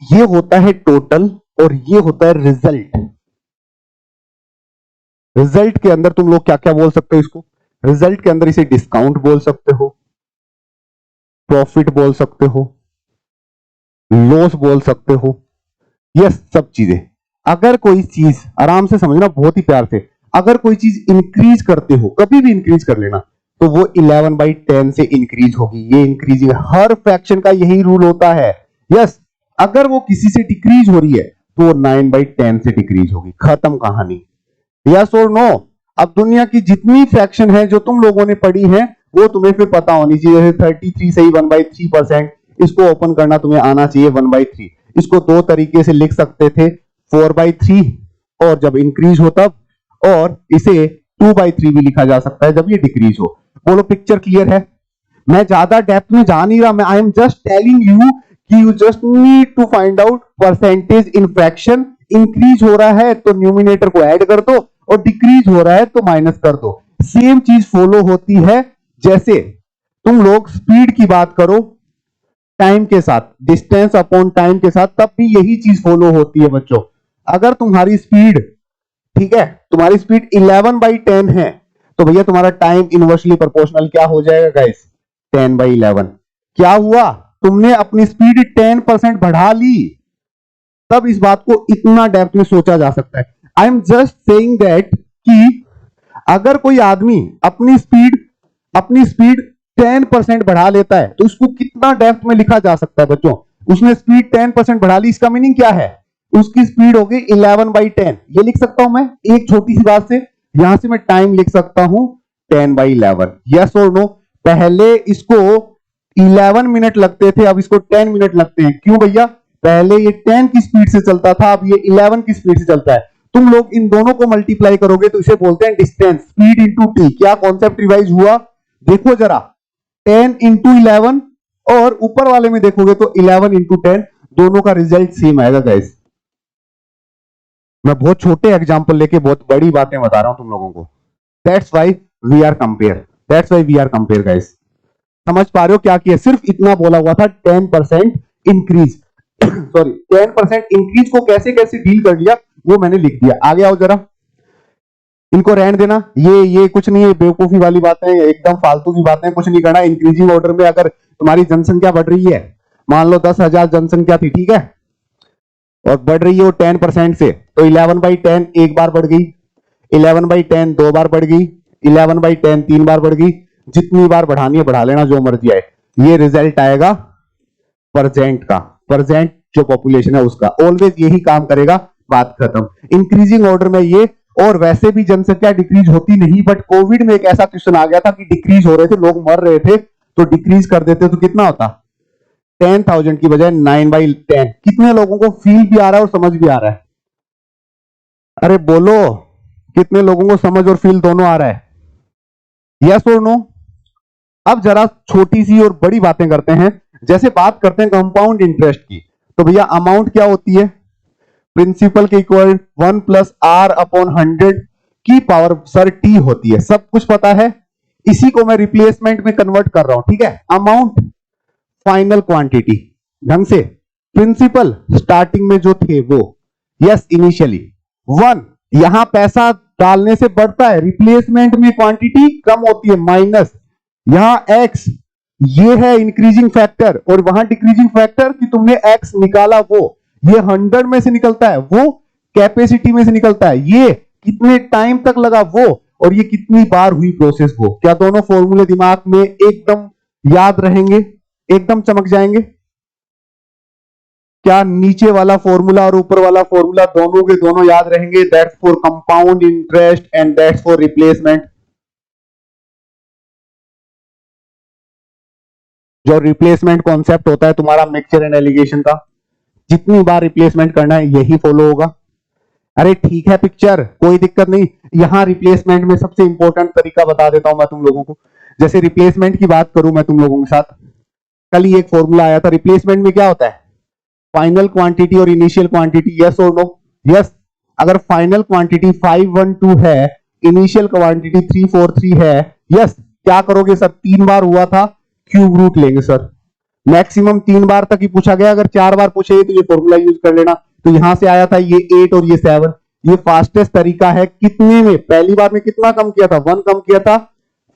Speaker 1: ये होता है टोटल और ये होता है रिजल्ट। रिजल्ट के अंदर तुम लोग क्या क्या बोल सकते हो इसको। रिजल्ट के अंदर इसे डिस्काउंट बोल सकते हो, प्रॉफिट बोल सकते हो, लॉस बोल सकते हो, यस, सब चीजें। अगर कोई चीज, आराम से समझना बहुत ही प्यार से, अगर कोई चीज इंक्रीज करते हो, कभी भी इंक्रीज कर लेना, तो वो 11/10 से इंक्रीज होगी। ये इंक्रीजिंग, हर फ्रैक्शन का यही रूल होता है। यस, अगर वो किसी से डिक्रीज हो रही है तो वो 9/10 से डिक्रीज होगी। खत्म कहानी। यस और नो। अब दुनिया की जितनी फ्रैक्शन है जो तुम लोगों ने पढ़ी है वो तुम्हें फिर पता होनी चाहिए। जैसे 33 सही 1/3%, इसको ओपन करना तुम्हें आना चाहिए 1/3। इसको दो तरीके से लिख सकते थे, 4/3 और जब इंक्रीज हो तब, और इसे 2/3 भी लिखा जा सकता है जब ये डिक्रीज हो। बोलो पिक्चर क्लियर है। मैं ज्यादा डेप्थ में जा नहीं रहा, मैं I am just telling you कि you just need to find out percentage in fraction. Increase हो रहा है तो न्यूमिनेटर को ऐड कर दो और डिक्रीज हो रहा है तो माइनस कर दो। सेम चीज फॉलो होती है जैसे तुम लोग स्पीड की बात करो टाइम के साथ, डिस्टेंस अपॉन टाइम के साथ, तब भी यही चीज फॉलो होती है बच्चों। अगर तुम्हारी स्पीड, ठीक है, तुम्हारी स्पीड 11/10 है तो भैया तुम्हारा टाइम इनवर्सली प्रोपोर्शनल क्या हो जाएगा गाइस, 10/11। क्या हुआ, तुमने अपनी स्पीड 10% बढ़ा ली, तब इस बात को इतना डेप्थ में सोचा जा सकता है। आई एम जस्ट सेइंग दैट कि अगर कोई आदमी अपनी स्पीड 10% बढ़ा लेता है तो उसको कितना डेप्थ में लिखा जा सकता है बच्चों। उसने स्पीड 10% बढ़ा ली, इसका मीनिंग क्या है, उसकी स्पीड हो गई 11/10। ये लिख सकता हूं मैं एक छोटी सी बात से। यहां से मैं टाइम लिख सकता हूं 10/11। यस और नो। पहले इसको 11 मिनट लगते थे, अब इसको 10 मिनट लगते हैं। क्यों भैया, पहले ये 10 की स्पीड से चलता था, अब ये 11 की स्पीड से चलता है। तुम लोग इन दोनों को मल्टीप्लाई करोगे तो इसे बोलते हैं डिस्टेंस, स्पीड इंटू टी। क्या कॉन्सेप्ट रिवाइज हुआ, देखो जरा, 10 इंटू 11, और ऊपर वाले में देखोगे तो 11 इंटू 10, दोनों का रिजल्ट सेम आएगा गाइस। मैं बहुत छोटे एग्जांपल लेके बहुत बड़ी बातें बता रहा हूं तुम लोगों को। That's why we are compare, that's why we are compare guys. समझ पा रहे हो क्या किया, सिर्फ इतना बोला हुआ था 10% इंक्रीज सॉरी 10% इंक्रीज को कैसे कैसे डील कर लिया वो मैंने लिख दिया। आगे आओ जरा, इनको रहने देना, ये कुछ नहीं है, बेवकूफी वाली बातें, एकदम फालतू की बातें, कुछ नहीं करना। इंक्रीजिंग ऑर्डर में अगर तुम्हारी जनसंख्या बढ़ रही है, मान लो 10,000 जनसंख्या थी, ठीक है, और बढ़ रही है वो 10% से, तो 11/10 एक बार बढ़ गई, 11/10 दो बार बढ़ गई, 11/10 तीन बार बढ़ गई। जितनी बार बढ़ानी है बढ़ा लेना, जो मर्जी आए। ये रिजल्ट आएगा परसेंट का, परसेंट जो पॉपुलेशन है उसका, ऑलवेज यही काम करेगा, बात खत्म। इंक्रीजिंग ऑर्डर में ये, और वैसे भी जनसंख्या डिक्रीज होती नहीं, बट कोविड में एक ऐसा क्वेश्चन आ गया था कि डिक्रीज हो रहे थे, लोग मर रहे थे, तो डिक्रीज कर देते तो कितना होता, 10,000 की बजाय 9/10। कितने लोगों को फील भी आ रहा है और समझ भी आ रहा है, अरे बोलो, कितने लोगों को समझ और फील दोनों आ रहा है, यस और नो। अब जरा छोटी सी और बड़ी बातें करते हैं। जैसे बात करते हैं कंपाउंड इंटरेस्ट की, तो भैया अमाउंट क्या होती है, प्रिंसिपल के इक्वल 1+r/100 की पावर सर टी होती है, सब कुछ पता है। इसी को मैं रिप्लेसमेंट में कन्वर्ट कर रहा हूं, ठीक है। अमाउंट फाइनल क्वांटिटी, ढंग से। प्रिंसिपल स्टार्टिंग में जो थे वो, यस, इनिशियली 1, यहां पैसा डालने से बढ़ता है, रिप्लेसमेंट में क्वांटिटी कम होती है, माइनस, यहां x, ये है इंक्रीजिंग फैक्टर, और वहां डिक्रीजिंग फैक्टर कि तुमने x निकाला वो, ये 100 में से निकलता है, वो कैपेसिटी में से निकलता है, ये कितने टाइम तक लगा वो, और ये कितनी बार हुई प्रोसेस वो। क्या दोनों फॉर्मूले दिमाग में एकदम याद रहेंगे, एकदम चमक जाएंगे। क्या नीचे वाला फॉर्मूला और ऊपर वाला फॉर्मूला दोनों के दोनों याद रहेंगे? That's for compound interest and that's for replacement. जो रिप्लेसमेंट कॉन्सेप्ट होता है तुम्हारा मिक्सचर एंड एलिगेशन का, जितनी बार रिप्लेसमेंट करना है यही फॉलो होगा। अरे ठीक है पिक्चर, कोई दिक्कत नहीं। यहां रिप्लेसमेंट में सबसे इंपॉर्टेंट तरीका बता देता हूं मैं तुम लोगों को। जैसे रिप्लेसमेंट की बात करूं मैं तुम लोगों के साथ, कल ही एक फॉर्मूला आया था। रिप्लेसमेंट में क्या होता है? फाइनल क्वांटिटी और इनिशियल क्वांटिटी, यस और नो? यस। अगर फाइनल क्वांटिटी 512 है, इनिशियल क्वांटिटी 343 है, यस, क्या करोगे सर? 3 बार हुआ था, क्यूब रूट लेंगे सर। मैक्सिमम 3 बार तक ही पूछा गया, अगर 4 बार पूछे तो ये फॉर्मूला यूज कर लेना। तो यहां से आया था ये 8 और ये 7। ये फास्टेस्ट तरीका है। कितने में? पहली बार में कितना कम किया था? 1 कम किया था,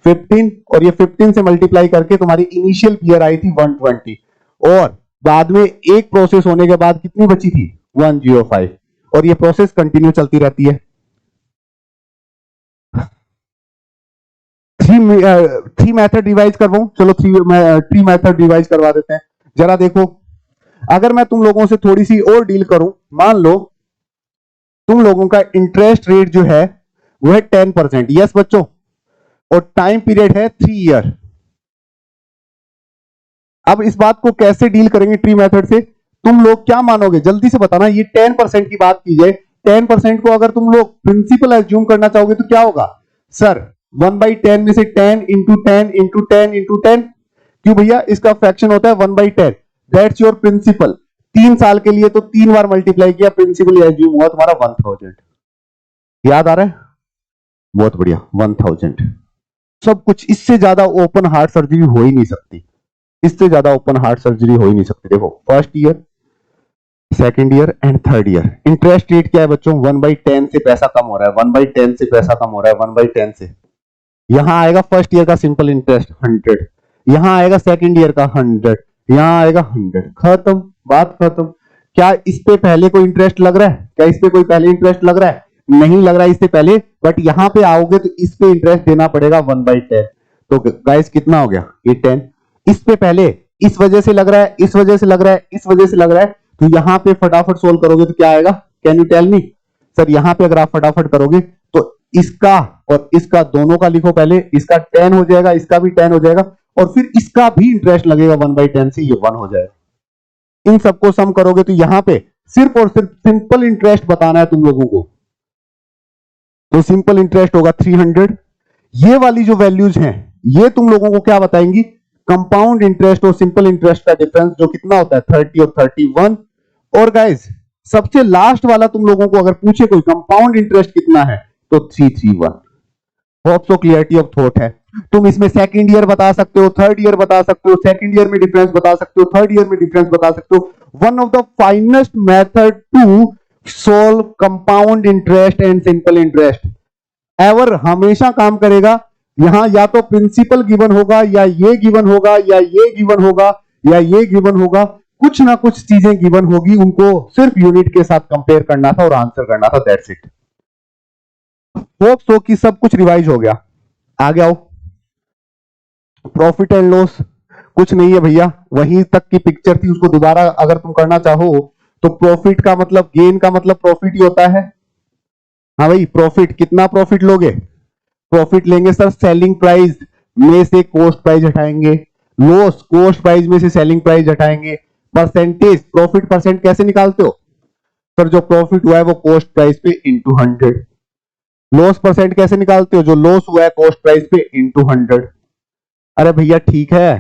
Speaker 1: 15, और ये 15 से मल्टीप्लाई करके तुम्हारी इनिशियल पीयर आई थी 120, और बाद में एक प्रोसेस होने के बाद कितनी बची थी? 105। और ये प्रोसेस कंटिन्यू चलती रहती है। थ्री मेथड रिवाइज करवाऊं? चलो थ्री मेथड रिवाइज करवा देते हैं। जरा देखो, अगर मैं तुम लोगों से थोड़ी सी और डील करूं, मान लो तुम लोगों का इंटरेस्ट रेट जो है वो है 10%, यस बच्चों, और टाइम पीरियड है 3 ईयर। अब इस बात को कैसे डील करेंगे ट्री मेथड से? तुम लोग क्या मानोगे, जल्दी से बताना। ये 10% की बात की जाए, 10% को अगर तुम लोग प्रिंसिपल एज्यूम करना चाहोगे तो क्या होगा सर? 1/10 में से 10 इंटू 10 इंटू 10 इंटू 10, क्यों भैया? इसका फ्रैक्शन होता है 1/10। That's your principal. 3 साल के लिए तो 3 बार मल्टीप्लाई किया, प्रिंसिपल एज्यूम हुआ तुम्हारा 1000। याद आ रहा है? बहुत बढ़िया, 1000। सब कुछ। इससे ज्यादा ओपन हार्ट सर्जरी हो ही नहीं सकती। इससे ज्यादा ओपन हार्ट सर्जरी हो ही नहीं सकती। देखो, first year, second year and third year. Interest rate क्या है बच्चों? 1/10 से पैसा कम हो रहा है, 1/10 से पैसा कम हो रहा है, 1/10 से। यहां आएगा फर्स्ट ईयर का सिंपल इंटरेस्ट 100, यहां आएगा सेकंड ईयर का 100, यहां आएगा 100। खत्म, बात खत्म। क्या इस पे पहले कोई इंटरेस्ट लग रहा है? क्या इस पे कोई पहले इंटरेस्ट लग रहा है? नहीं लग रहा है इससे पहले, बट यहां पे आओगे तो इस पे इंटरेस्ट देना पड़ेगा 1/10। तो गाइस कितना हो गया? ये 10। इस पे पहले इस वजह से लग रहा है, इस वजह से लग रहा है, इस वजह से लग रहा है, तो यहां पे फटाफट सोल्व करोगे तो क्या आएगा? Can you tell me sir? यहां पे अगर आप फटाफट करोगे तो इसका और इसका दोनों का लिखो पहले, इसका 10 हो जाएगा, इसका भी 10 हो जाएगा, और फिर इसका भी इंटरेस्ट लगेगा 1/10 से, ये 1 हो जाएगा। इन सबको सम करोगे तो यहां पे सिर्फ और सिर्फ सिंपल इंटरेस्ट बताना है तुम लोगों को, तो सिंपल इंटरेस्ट होगा 300। ये वाली जो वैल्यूज हैं ये तुम लोगों को क्या बताएंगी? कंपाउंड इंटरेस्ट और सिंपल इंटरेस्ट का डिफरेंस जो कितना होता है 30 और 31। और गाइस सबसे लास्ट वाला तुम लोगों को अगर पूछे कोई कंपाउंड इंटरेस्ट कितना है तो 331। Hope so clarity of thought है। तुम इसमें सेकंड ईयर बता सकते हो, थर्ड ईयर बता सकते हो, सेकंड ईयर में डिफरेंस बता सकते हो, थर्ड ईयर में डिफरेंस बता सकते हो। One of the finest method to solve compound interest and simple interest ever, हमेशा काम करेगा। यहां या तो प्रिंसिपल गिवन होगा, या ये गिवन होगा, या ये गिवन होगा, या ये गिवन होगा, कुछ ना कुछ चीजें गिवन होगी, उनको सिर्फ यूनिट के साथ कंपेयर करना था और आंसर करना था, दैट्स इट। होप सो कि सब कुछ रिवाइज हो गया। आगे आओ। प्रॉफिट एंड लॉस कुछ नहीं है भैया, वहीं तक की पिक्चर थी, उसको दोबारा अगर तुम करना चाहो तो प्रॉफिट का मतलब, गेन का मतलब प्रॉफिट ही होता है। हाँ भाई, प्रॉफिट कितना प्रॉफिट लोगे? प्रॉफिट लेंगे सर सेलिंग प्राइस में से कॉस्ट प्राइस हटाएंगे, लॉस कॉस्ट प्राइस में से सेलिंग प्राइस हटाएंगे। परसेंटेज, प्रॉफिट परसेंट कैसे निकालते हो सर? जो प्रॉफिट हुआ है वो कॉस्ट प्राइस पे इंटू 100। लॉस परसेंट कैसे निकालते हो? जो लॉस हुआ है कॉस्ट प्राइस पे इंटू 100। अरे भैया ठीक है,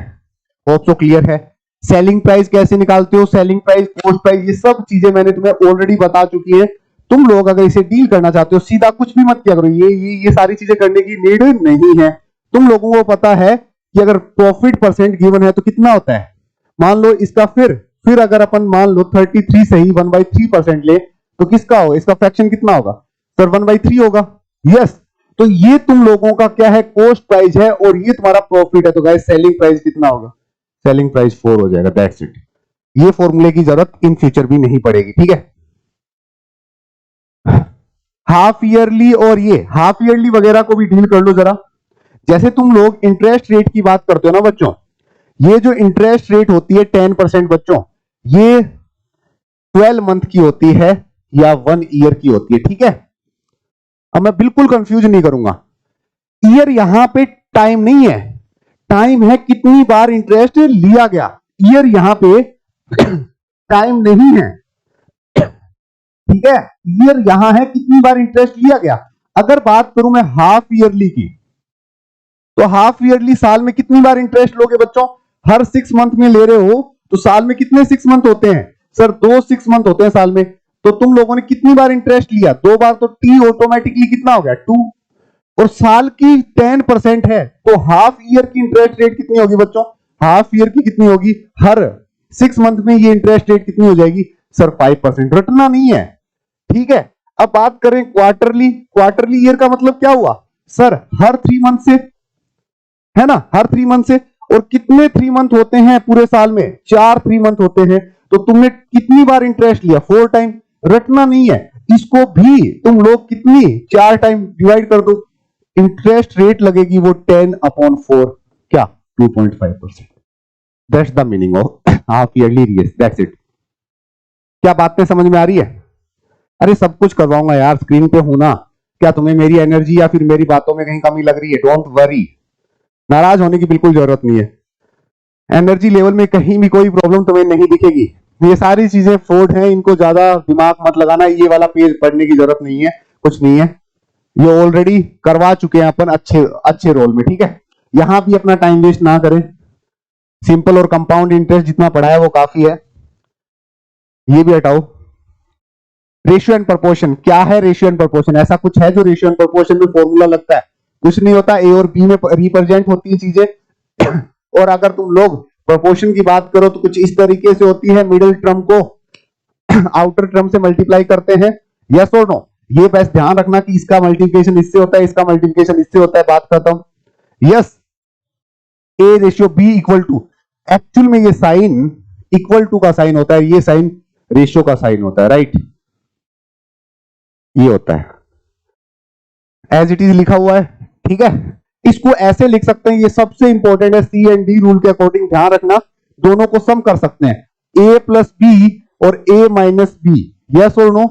Speaker 1: होप सो क्लियर है। सेलिंग प्राइस कैसे निकालते हो? सेलिंग प्राइस, कॉस्ट प्राइस, ये सब चीजें मैंने तुम्हें ऑलरेडी बता चुकी है। तुम लोग अगर इसे डील करना चाहते हो सीधा कुछ भी मत किया करो, ये सारी चीजें करने की नीड नहीं है। तुम लोगों को पता है कि अगर प्रॉफिट परसेंट गिवन है तो कितना होता है। मान लो इसका फिर अगर अपन मान लो 33 सही 1/3% ले तो किसका होगा? इसका फ्रैक्शन कितना होगा सर? 1/3 होगा। यस, तो ये तुम लोगों का क्या है? कॉस्ट प्राइस है, और ये तुम्हारा प्रॉफिट है। तो गाइस सेलिंग प्राइस कितना होगा? सेलिंग प्राइस 4 हो जाएगा, दैट्स इट। ये फॉर्मूले की जरूरत इन फ्यूचर भी नहीं पड़ेगी, ठीक है। हाफ ईयरली और ये हाफ ईयरली वगैरह को भी डील कर लो जरा। जैसे तुम लोग इंटरेस्ट रेट की बात करते हो ना बच्चों, ये जो इंटरेस्ट रेट होती है 10% बच्चों, ये 12 मंथ की होती है या 1 ईयर की होती है। ठीक है, अब मैं बिल्कुल कंफ्यूज नहीं करूंगा। ईयर यहां पे टाइम नहीं है, टाइम है कितनी बार इंटरेस्ट लिया गया। ईयर यहां पे टाइम नहीं है, ठीक है, ईयर यहां है कितनी बार इंटरेस्ट लिया गया। अगर बात करूं मैं हाफ ईयरली की, तो हाफ ईयरली साल में कितनी बार इंटरेस्ट लोगे बच्चों? हर 6 मंथ में ले रहे हो तो साल में कितने 6 मंथ होते हैं? सर 2 6 मंथ होते हैं साल में। तो तुम लोगों ने कितनी बार इंटरेस्ट लिया? 2 बार, तो टी ऑटोमेटिकली कितना हो गया? 2। और साल की 10% है, तो हाफ ईयर की इंटरेस्ट रेट कितनी होगी बच्चों? हाफ ईयर की कितनी होगी? हर 6 मंथ में ये इंटरेस्ट रेट कितनी हो जाएगी? सर 5%। रटना नहीं है, ठीक है। अब बात करें क्वार्टरली, क्वार्टरली ईयर का मतलब क्या हुआ? सर हर 3 मंथ से, है ना, हर 3 मंथ से। और कितने 3 मंथ होते हैं पूरे साल में? 4 3 मंथ होते हैं। तो तुमने कितनी बार इंटरेस्ट लिया? 4 टाइम। रटना नहीं है, इसको भी तुम लोग कितनी 4 टाइम डिवाइड कर दो, इंटरेस्ट रेट लगेगी वो 10/4, क्या 2.5%। That's the meaning of half yearly years, that's it. क्या बातें समझ में आ रही है? अरे सब कुछ करवाऊंगा यार, स्क्रीन पे हूं ना। क्या तुम्हें मेरी एनर्जी या फिर मेरी बातों में कहीं कमी लग रही है? डोंट वरी, नाराज होने की बिल्कुल जरूरत नहीं है। एनर्जी लेवल में कहीं भी कोई प्रॉब्लम तुम्हें नहीं दिखेगी। ये सारी चीजें फोर्ड हैं, इनको ज्यादा दिमाग मत लगाना। ये वाला पेज पढ़ने की जरूरत नहीं है, कुछ नहीं है, ये ऑलरेडी करवा चुके हैं अपन अच्छे अच्छे रोल में। ठीक है, यहां भी अपना टाइम वेस्ट ना करें। सिंपल और कंपाउंड इंटरेस्ट जितना पढ़ा है वो काफी है। ये भी हटाओ। रेशियो एंड प्रोपोर्शन, क्या है रेशियो एंड प्रोपोर्शन? ऐसा कुछ है जो रेशियो एंड प्रोपोर्शन में फॉर्मूला लगता है? कुछ नहीं होता। ए और बी में रिप्रेजेंट होती है चीजें। और अगर तुम लोग प्रोपोर्शन की बात करो तो कुछ इस तरीके से होती है, मिडिल टर्म को आउटर टर्म से मल्टीप्लाई करते हैं। यस और नो? ये बस ध्यान रखना कि इसका मल्टीप्लिकेशन इससे होता है, इसका मल्टीप्लिकेशन इससे होता है। बात करता हूं। Yes, a ratio b equal to, actual में ये साइन इक्वल टू का साइन होता है, ये साइन रेशियो का साइन होता है, राइट? ये होता है, एज इट इज लिखा हुआ है। ठीक है, इसको ऐसे लिख सकते हैं, ये सबसे इंपॉर्टेंट है। सी एंड डी रूल के अकॉर्डिंग ध्यान रखना, दोनों को सम कर सकते हैं, ए प्लस बी और ए माइनस बी। यस और नो?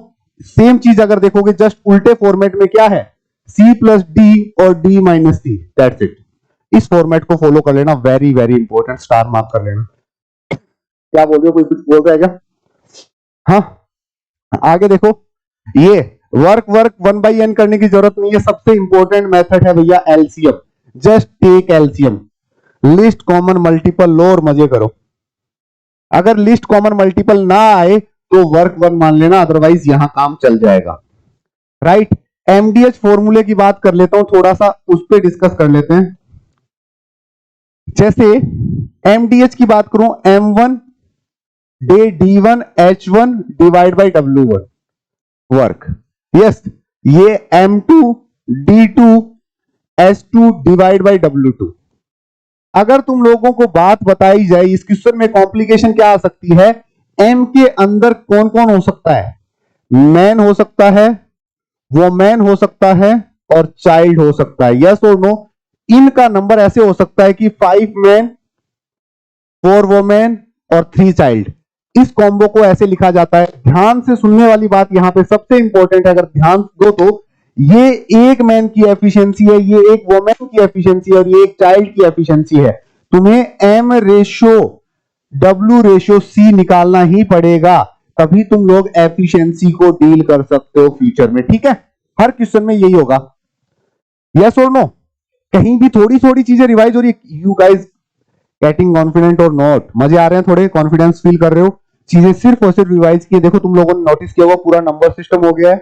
Speaker 1: सेम चीज अगर देखोगे जस्ट उल्टे फॉर्मेट में क्या है, सी प्लस डी और d minus c, that's it. इस फॉर्मेट को फॉलो कर लेना, very very important, star mark कर लेना। क्या बोल रहे हो, कोई कुछ बोल रहा है क्या? हाँ, आगे देखो, ये वर्क 1/n करने की जरूरत नहीं है। सबसे इंपॉर्टेंट मेथड है भैया LCM. Just take LCM, list common multiple लो और मजे करो। अगर लिस्ट कॉमन मल्टीपल ना आए तो वर्क 1 मान लेना, अदरवाइज यहां काम चल जाएगा, राइट? एमडीएच फॉर्मूले की बात कर लेता हूं, थोड़ा सा उस पर डिस्कस कर लेते हैं। जैसे एमडीएच की बात करूं, M1 day D1 H1 divide by W1 work. Yes, ये M2 D2 H2 divide by W2। अगर तुम लोगों को बात बताई जाए इस क्वेश्चन में कॉम्प्लिकेशन क्या आ सकती है, M के अंदर कौन कौन हो सकता है? मैन हो सकता है, वोमैन हो सकता है और चाइल्ड हो सकता है। यस और नो? इनका नंबर ऐसे हो सकता है कि 5 मैन 4 वोमेन और 3 चाइल्ड। इस कॉम्बो को ऐसे लिखा जाता है। ध्यान से सुनने वाली बात यहां पे सबसे इंपॉर्टेंट है, अगर ध्यान दो तो ये एक मैन की एफिशिएंसी है, ये एक वोमेन की एफिशिएंसी है और ये एक चाइल्ड की एफिशिएंसी है। तुम्हें m ratio W ratio C निकालना ही पड़ेगा, तभी तुम लोग एफिशिएंसी को डील कर सकते हो फ्यूचर में। ठीक है, हर क्वेश्चन में यही होगा। यस और नो? कहीं भी थोड़ी थोड़ी चीजें रिवाइज हो रही है? यू गाइज गेटिंग कॉन्फिडेंट और नॉट? मजे आ रहे हैं? थोड़े कॉन्फिडेंस फील कर रहे हो? चीजें सिर्फ और सिर्फ रिवाइज की। देखो तुम लोगों ने नोटिस किया होगा पूरा नंबर सिस्टम हो गया है।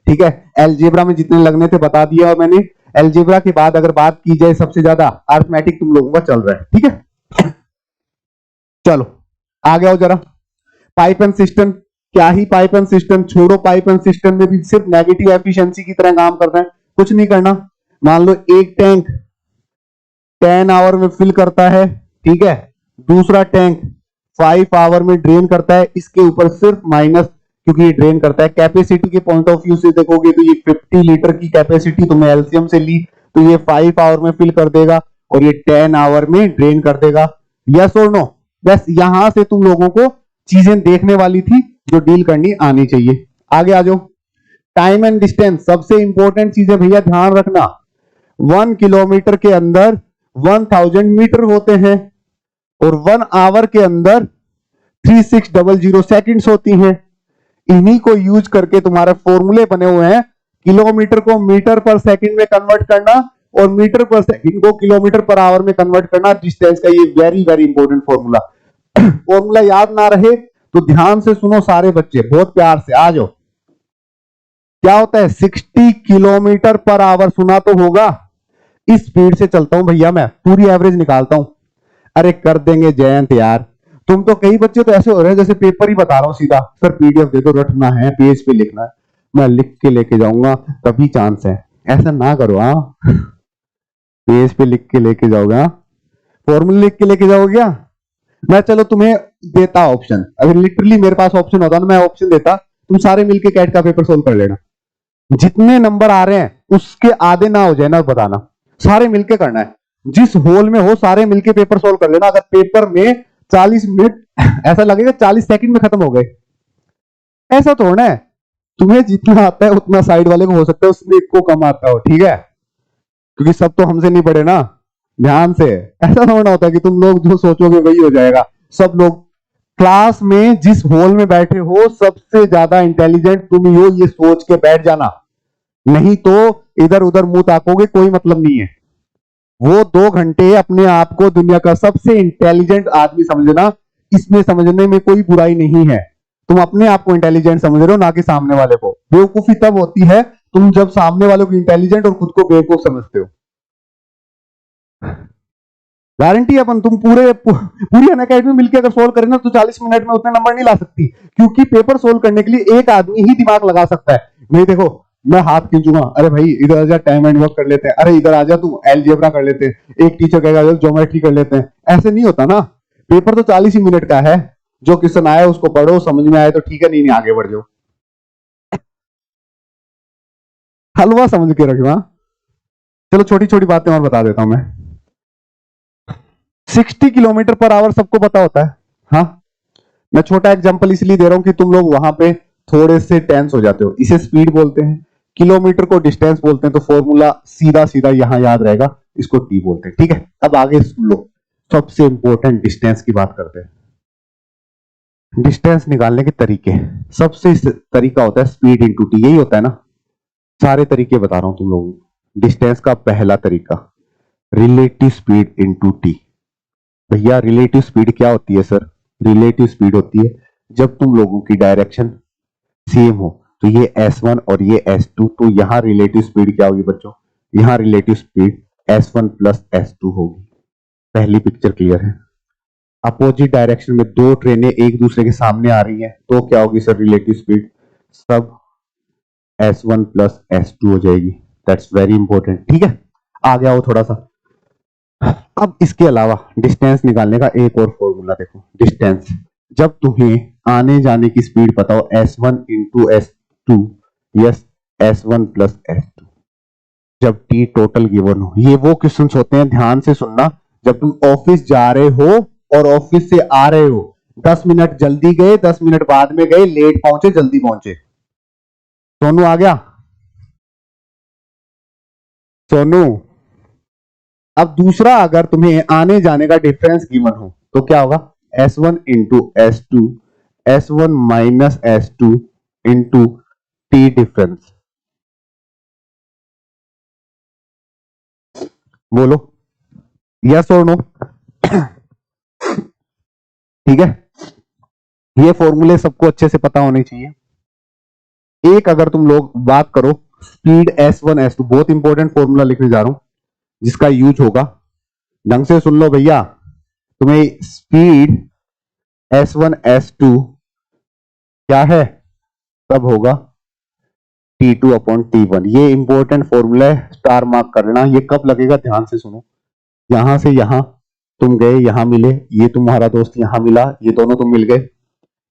Speaker 1: ठीक है, एलजेब्रा में जितने लगने थे बता दिया और मैंने। एलजेब्रा के बाद अगर बात की जाए सबसे ज्यादा अर्थमेटिक तुम लोगों का चल रहा है। ठीक है, चलो आगे आओ जरा। पाइप एंड सिस्टम, क्या ही पाइप एंड सिस्टम, छोड़ो। पाइप एंड सिस्टम में भी सिर्फ नेगेटिव एफिशिएंसी की तरह काम करना है, कुछ नहीं करना। मान लो एक टैंक 10 आवर में फिल करता है, ठीक है, दूसरा टैंक 5 आवर में ड्रेन करता है। इसके ऊपर सिर्फ माइनस, क्योंकि ये ड्रेन करता है। कैपेसिटी के पॉइंट ऑफ व्यू से देखोगे तो ये 50 लीटर की कैपेसिटी तुमने एलसीएम से ली तो ये 5 आवर में फिल कर देगा और ये 10 आवर में ड्रेन कर देगा। यस और नो? बस यहां से तुम लोगों को चीजें देखने वाली थी, जो डील करनी आनी चाहिए। आगे आ जाओ। टाइम एंड डिस्टेंस सबसे इंपॉर्टेंट चीज है भैया, ध्यान रखना। 1 किलोमीटर के अंदर 1000 मीटर होते हैं और 1 आवर के अंदर 3600 सेकंड्स होती हैं। इन्हीं को यूज करके तुम्हारे फॉर्मूले बने हुए हैं। किलोमीटर को मीटर पर सेकंड में कन्वर्ट करना और मीटर पर सेकंड को किलोमीटर पर आवर में कन्वर्ट करना, डिस्टेंस का ये very very important formula. Formula याद ना रहे तो ध्यान से सुनो सारे बच्चे, बहुत प्यार से आ जाओ। क्या होता है 60 किलोमीटर पर आवर, सुना तो होगा। इस स्पीड से चलता हूं भैया, मैं पूरी एवरेज निकालता हूं। अरे कर देंगे जयंत यार, तुम तो कई बच्चे तो ऐसे हो रहे हैं जैसे पेपर ही बता रहा हूं सीधा, सर पीडीएफ दे दो, रटना है पेज पे लिखना है, मैं लिख के लेके जाऊंगा तभी चांस है। ऐसा ना करो। हाँ पेज पे लिख के लेके जाओगे, हाँ फॉर्मूला लिख के लेके जाओगे क्या? मैं चलो तुम्हें देता ऑप्शन, अगर लिटरली मेरे पास ऑप्शन होता ना, मैं ऑप्शन देता, तुम सारे मिलके कैट का पेपर सोल्व कर लेना। जितने नंबर आ रहे हैं उसके आधे ना हो जाए ना बताना, सारे मिलके करना है। जिस होल में हो सारे मिलके पेपर सोल्व कर लेना। अगर पेपर में 40 मिनट ऐसा लगेगा 40 सेकंड में खत्म हो गए, ऐसा तो होना है। तुम्हें जितना आता है उतना साइड वाले को हो सकता है उसमें एक को कम आता हो, ठीक है, क्योंकि सब तो हमसे नहीं पढ़े ना, ध्यान से। ऐसा ना होना होता कि तुम लोग जो सोचोगे वही हो जाएगा। सब लोग क्लास में जिस हॉल में बैठे हो सबसे ज्यादा इंटेलिजेंट तुम ही हो, ये सोच के बैठ जाना, नहीं तो इधर उधर मुंह ताकोगे कोई मतलब नहीं है। वो 2 घंटे अपने आप को दुनिया का सबसे इंटेलिजेंट आदमी समझना, इसमें समझने में कोई बुराई नहीं है। तुम अपने आप को इंटेलिजेंट समझ रहे हो, ना कि सामने वाले को। बेवकूफी तब होती है तुम जब सामने वाले को इंटेलिजेंट और खुद को बेवकूफ समझते हो। गारंटी अपन तुम पूरी अनअकैडमी मिलकर अगर सोल्व करें ना तो 40 मिनट में उतने नंबर नहीं ला सकती, क्योंकि पेपर सोल्व करने के लिए एक आदमी ही दिमाग लगा सकता है। नहीं देखो मैं हाथ खींचूंगा, अरे भाई इधर आजा टाइम एंड वर्क कर लेते हैं, अरे इधर आजा तू एलजेब्रा कर लेते हैं, एक टीचर कहेगा ज्योमेट्री कर लेते हैं, ऐसे नहीं होता ना। पेपर तो 40 ही मिनट का है, जो क्वेश्चन आया उसको पढ़ो, समझ में आए तो ठीक है, नहीं आगे बढ़ जाओ। हलवा समझ के रखना। चलो छोटी छोटी बातें और बता देता हूं मैं। 60 किलोमीटर पर आवर सबको पता होता है। हाँ मैं छोटा एग्जांपल इसलिए दे रहा हूं कि तुम लोग वहां पे थोड़े से टेंस हो जाते हो। इसे स्पीड बोलते हैं, किलोमीटर को डिस्टेंस बोलते हैं, तो फॉर्मूला सीधा सीधा यहां याद रहेगा, इसको टी बोलते हैं। ठीक है, अब आगे सुन लो, सबसे इंपॉर्टेंट डिस्टेंस की बात करते हैं। डिस्टेंस निकालने के तरीके, सबसे तरीका होता है स्पीड इंटू टी, यही होता है ना। सारे तरीके बता रहा हूं तुम लोगों को। डिस्टेंस का पहला तरीका रिलेटिव स्पीड इंटू टी। भैया रिलेटिव स्पीड क्या होती है सर? रिलेटिव स्पीड होती है जब तुम लोगों की डायरेक्शन सेम हो, तो ये S1 और ये S2, तो यहां रिलेटिव स्पीड क्या होगी बच्चों? यहां relative speed S1 plus S2 होगी। पहली पिक्चर क्लियर है। अपोजिट डायरेक्शन में 2 ट्रेनें एक दूसरे के सामने आ रही हैं, तो क्या होगी सर रिलेटिव स्पीड? सब S1 प्लस S2 हो जाएगी। That's very important. ठीक है, आ गया वो थोड़ा सा। अब इसके अलावा डिस्टेंस निकालने का एक और फॉर्मूला देखो। डिस्टेंस जब तुम्हें आने जाने की स्पीड पता हो S1 into S2 yes S1 plus S2, जब T टोटल गिवन हो। ये वो क्वेश्चन होते हैं, ध्यान से सुनना, जब तुम ऑफिस जा रहे हो और ऑफिस से आ रहे हो, 10 मिनट जल्दी गए 10 मिनट बाद में गए, लेट पहुंचे जल्दी पहुंचे। सोनू आ गया? सोनू अब दूसरा, अगर तुम्हें आने जाने का डिफरेंस गिवन हो तो क्या होगा? S1 into S2 S1 minus S2 into T difference. बोलो यस और नो। ठीक है, ये फॉर्मूले सबको अच्छे से पता होने चाहिए। एक अगर तुम लोग बात करो स्पीड S1 S2, बहुत इंपॉर्टेंट फॉर्मूला लिखने जा रहा हूं जिसका यूज होगा, ढंग से सुन लो भैया। तुम्हें स्पीड S1 S2 क्या है? तब होगा T2 अपॉन T1। ये इंपॉर्टेंट फॉर्मूला है, स्टार मार्क कर लेना। ये कब लगेगा ध्यान से सुनो। यहां से यहां तुम गए, यहां मिले, ये तुम्हारा दोस्त यहां मिला, ये दोनों तुम मिल गए।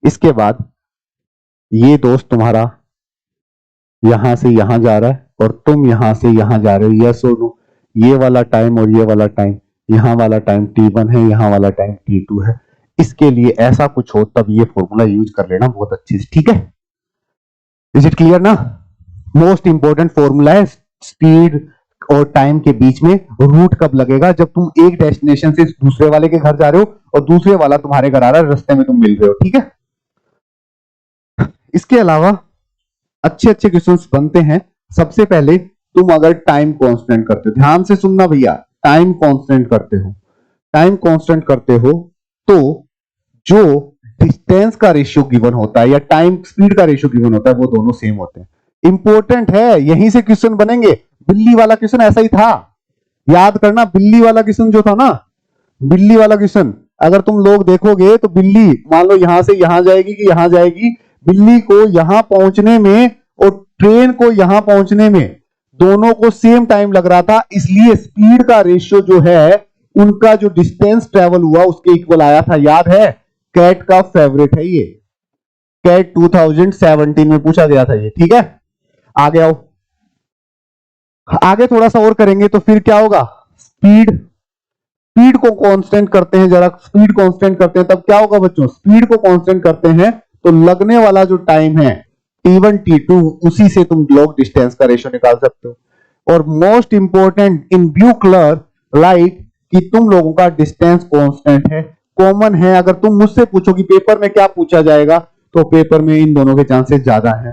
Speaker 1: इसके बाद ये दोस्त तुम्हारा यहां से यहां जा रहा है और तुम यहां से यहां जा रहे हो, यस और नो। ये वाला टाइम और ये वाला टाइम, यहां वाला टाइम T1 है, यहां वाला टाइम T2 है। इसके लिए ऐसा कुछ हो तब ये फॉर्मूला यूज कर लेना बहुत अच्छे से, ठीक है। इज इट क्लियर ना? मोस्ट इंपॉर्टेंट फॉर्मूला है। स्पीड और टाइम के बीच में रूट कब लगेगा? जब तुम एक डेस्टिनेशन से दूसरे वाले के घर जा रहे हो और दूसरे वाला तुम्हारे घर आ रहा है, रास्ते में तुम मिल रहे हो, ठीक है। इसके अलावा अच्छे अच्छे क्वेश्चंस बनते हैं। सबसे पहले तुम अगर टाइम कांस्टेंट करते हो, ध्यान से सुनना भैया, टाइम कांस्टेंट करते हो, टाइम कांस्टेंट करते हो तो जो डिस्टेंस का रेशियो गिवन होता है या टाइम स्पीड का रेशियो गिवन होता है वो दोनों सेम होते हैं। इंपॉर्टेंट है, यहीं से क्वेश्चन बनेंगे। बिल्ली वाला क्वेश्चन ऐसा ही था, याद करना। बिल्ली वाला क्वेश्चन जो था ना, बिल्ली वाला क्वेश्चन अगर तुम लोग देखोगे तो बिल्ली मान लो यहां से यहां जाएगी कि यहां जाएगी, बिल्ली को यहां पहुंचने में और ट्रेन को यहां पहुंचने में दोनों को सेम टाइम लग रहा था, इसलिए स्पीड का रेशियो जो है उनका जो डिस्टेंस ट्रेवल हुआ उसके इक्वल आया था। याद है, कैट का फेवरेट है ये, कैट 2017 में पूछा गया था ये, ठीक है। आगे आओ, आगे थोड़ा सा और करेंगे तो फिर क्या होगा, स्पीड स्पीड को कांस्टेंट करते हैं, जरा स्पीड कांस्टेंट करते हैं तब क्या होगा बच्चों, स्पीड को कांस्टेंट करते हैं तो लगने वाला जो टाइम है T1 T2 उसी से तुम लोग डिस्टेंस का रेशियो निकाल सकते हो। और most important in blue colour right कि तुम लोगों का डिस्टेंस कांस्टेंट है, कॉमन है। अगर तुम मुझसे पूछो कि पेपर में क्या पूछा जाएगा तो पेपर में इन दोनों के चांसेस ज्यादा है,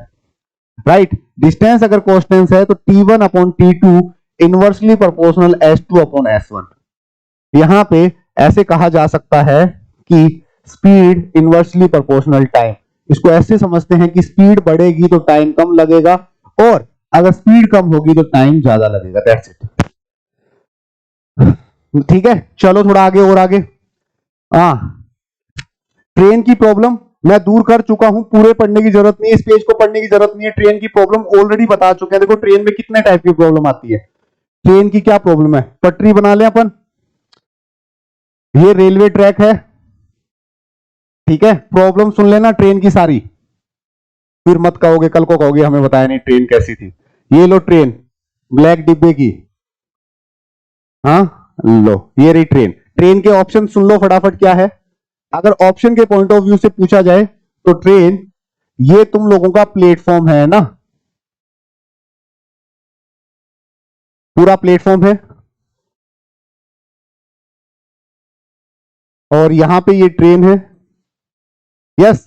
Speaker 1: राइट। डिस्टेंस अगर कांस्टेंट है तो T1 upon T2 inversely proportional S2 upon S1। यहां पे ऐसे कहा जा सकता है कि स्पीड इनवर्सली प्रोपोर्शनल टाइम, इसको ऐसे समझते हैं कि स्पीड बढ़ेगी तो टाइम कम लगेगा और अगर स्पीड कम होगी तो टाइम ज्यादा लगेगा, दैट्स इट, ठीक है। चलो थोड़ा आगे और आगे। ट्रेन की प्रॉब्लम मैं दूर कर चुका हूं, पूरे पढ़ने की जरूरत नहीं है, इस पेज को पढ़ने की जरूरत नहीं है। ट्रेन की प्रॉब्लम ऑलरेडी बता चुके हैं। देखो ट्रेन में कितने टाइप की प्रॉब्लम आती है। ट्रेन की क्या प्रॉब्लम है, पटरी बना लें अपन, ये रेलवे ट्रैक है, ठीक है। प्रॉब्लम सुन लेना ट्रेन की सारी, फिर मत कहोगे कल को कहोगे हमें बताया नहीं ट्रेन कैसी थी। ये लो ट्रेन ब्लैक डिब्बे की, हाँ लो ये रही ट्रेन। ट्रेन के ऑप्शन सुन लो फटाफट क्या है। अगर ऑप्शन के पॉइंट ऑफ व्यू से पूछा जाए तो ट्रेन ये तुम लोगों का प्लेटफॉर्म है ना, पूरा प्लेटफॉर्म है और यहां पे ये ट्रेन है, यस।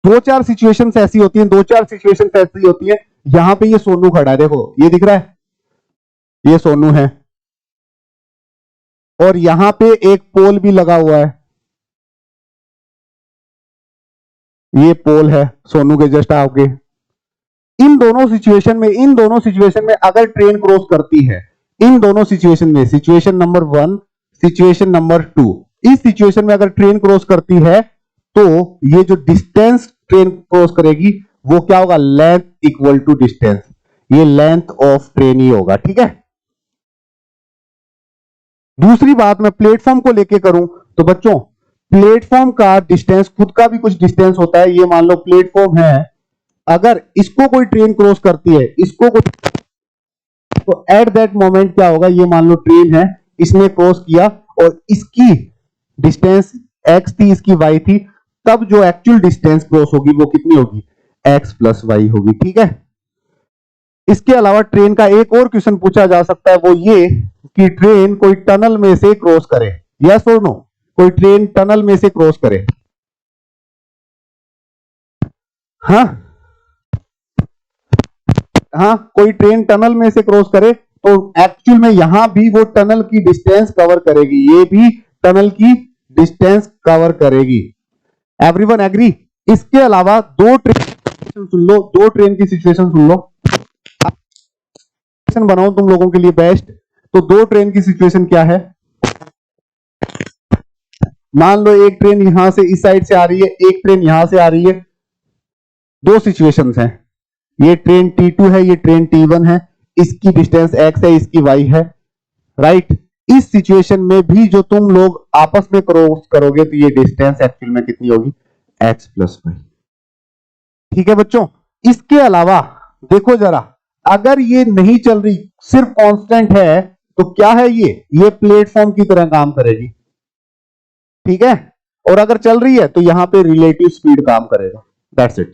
Speaker 1: दो चार सिचुएशंस ऐसी होती हैं, दो चार सिचुएशंस ऐसी होती हैं। यहां पे ये सोनू खड़ा है, देखो ये दिख रहा है, ये सोनू है और यहां पे एक पोल भी लगा हुआ है, ये पोल है सोनू के जस्ट आगे। इन दोनों सिचुएशन में अगर ट्रेन क्रॉस करती है, इन दोनों सिचुएशन में, सिचुएशन नंबर 1, सिचुएशन नंबर 2, इस सिचुएशन में अगर ट्रेन क्रॉस करती है तो ये जो डिस्टेंस ट्रेन क्रॉस करेगी वो क्या होगा, लेंथ इक्वल टू डिस्टेंस, ये लेंथ ऑफ ट्रेन ही होगा, ठीक है। दूसरी बात मैं प्लेटफॉर्म को लेके करूं तो बच्चों प्लेटफॉर्म का डिस्टेंस खुद का भी कुछ डिस्टेंस होता है। ये मान लो प्लेटफॉर्म है, अगर इसको कोई ट्रेन क्रॉस करती है, इसको कोई, तो एट दैट मोमेंट क्या होगा, ये मान लो ट्रेन है, इसने क्रॉस किया और इसकी डिस्टेंस x थी, इसकी y थी, तब जो एक्चुअल डिस्टेंस क्रॉस होगी वो कितनी होगी, x प्लस वाई होगी, ठीक है। इसके अलावा ट्रेन का एक और क्वेश्चन पूछा जा सकता है, वो ये कि ट्रेन कोई टनल में से क्रॉस करे, यस और नो, कोई ट्रेन टनल में से क्रॉस करे, हाँ हाँ, कोई ट्रेन टनल में से क्रॉस करे तो एक्चुअल में यहां भी वो टनल की डिस्टेंस कवर करेगी, ये भी टनल की डिस्टेंस कवर करेगी। Everyone agree? इसके अलावा दो ट्रेन सुन लो, दो ट्रेन की सिचुएशन सुन लो, बनाओ तुम लोगों के लिए बेस्ट। तो दो ट्रेन की सिचुएशन क्या है, मान लो एक ट्रेन यहां से इस साइड से आ रही है, एक ट्रेन यहां से आ रही है, दो सिचुएशंस हैं, ये ट्रेन T2 है, ये ट्रेन T1 है, इसकी डिस्टेंस x है, इसकी y है, राइट। इस सिचुएशन में भी जो तुम लोग आपस में क्रॉस करोगे तो ये डिस्टेंस एक्चुअल में कितनी होगी, x प्लस वाई, ठीक है बच्चों। इसके अलावा देखो जरा, अगर ये नहीं चल रही, सिर्फ कांस्टेंट है तो क्या है, ये प्लेटफॉर्म की तरह काम करेगी, ठीक है। और अगर चल रही है तो यहां पे रिलेटिव स्पीड काम करेगा। That's it.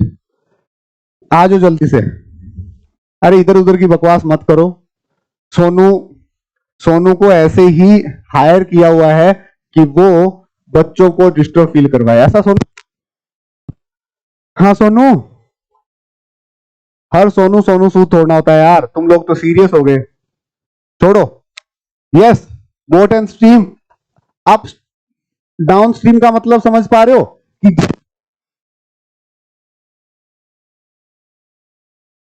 Speaker 1: आ जाओ जल्दी से। अरे इधर उधर की बकवास मत करो। सोनू सोनू को ऐसे ही हायर किया हुआ है कि वो बच्चों को डिस्टर्ब फील करवाए, ऐसा सोनू? हाँ सोनू। हर सोनू सोनू सूद तोड़ना होता है यार, तुम लोग तो सीरियस हो गए। छोड़ो। Yes. Boat and stream. Up down stream का मतलब समझ पा रहे हो कि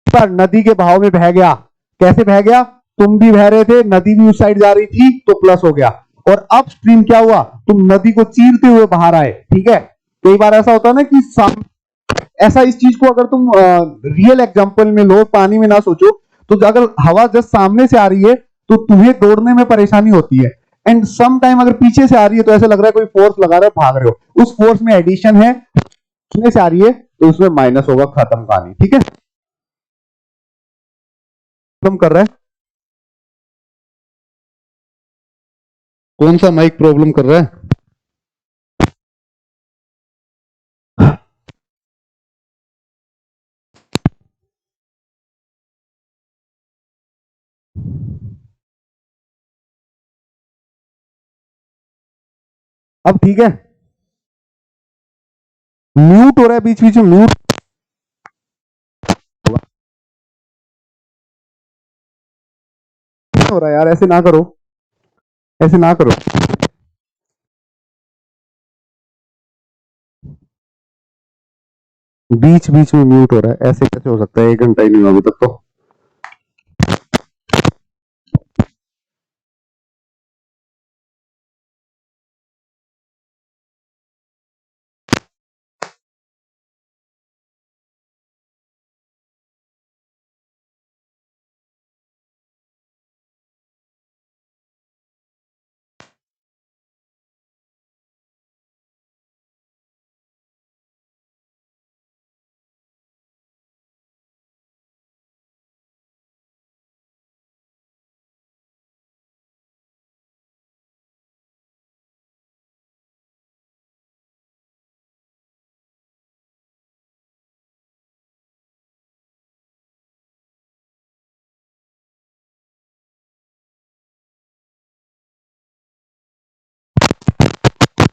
Speaker 1: पर नदी के बहाव में बह गया। कैसे बह गया? तुम भी बह रहे थे, नदी भी उस साइड जा रही थी तो प्लस हो गया। और अप स्ट्रीम क्या हुआ? तुम नदी को चीरते हुए बाहर आए। ठीक है। कई बार ऐसा होता है ना कि ऐसा, इस चीज को अगर तुम रियल एग्जांपल में लो, पानी में ना सोचो, तो अगर हवा जस्ट सामने से आ रही है तो तुम्हें दौड़ने में परेशानी होती है। एंड सम टाइम अगर पीछे से आ रही है तो ऐसा लग रहा है कोई फोर्स लगा रहा है, भाग रहे हो। उस फोर्स में एडिशन है, उसमें से आ रही है तो उसमें माइनस होगा, खत्म कहानी। ठीक है। खत्म कर रहा है। कौन सा माइक प्रॉब्लम कर रहा है? अब ठीक है। म्यूट हो रहा है बीच बीच में, म्यूट हो रहा है यार, ऐसे ना करो, ऐसे ना करो। बीच बीच में म्यूट हो रहा है, ऐसे कैसे हो सकता है? 1 घंटा ही नहीं हुआ अभी तक तो।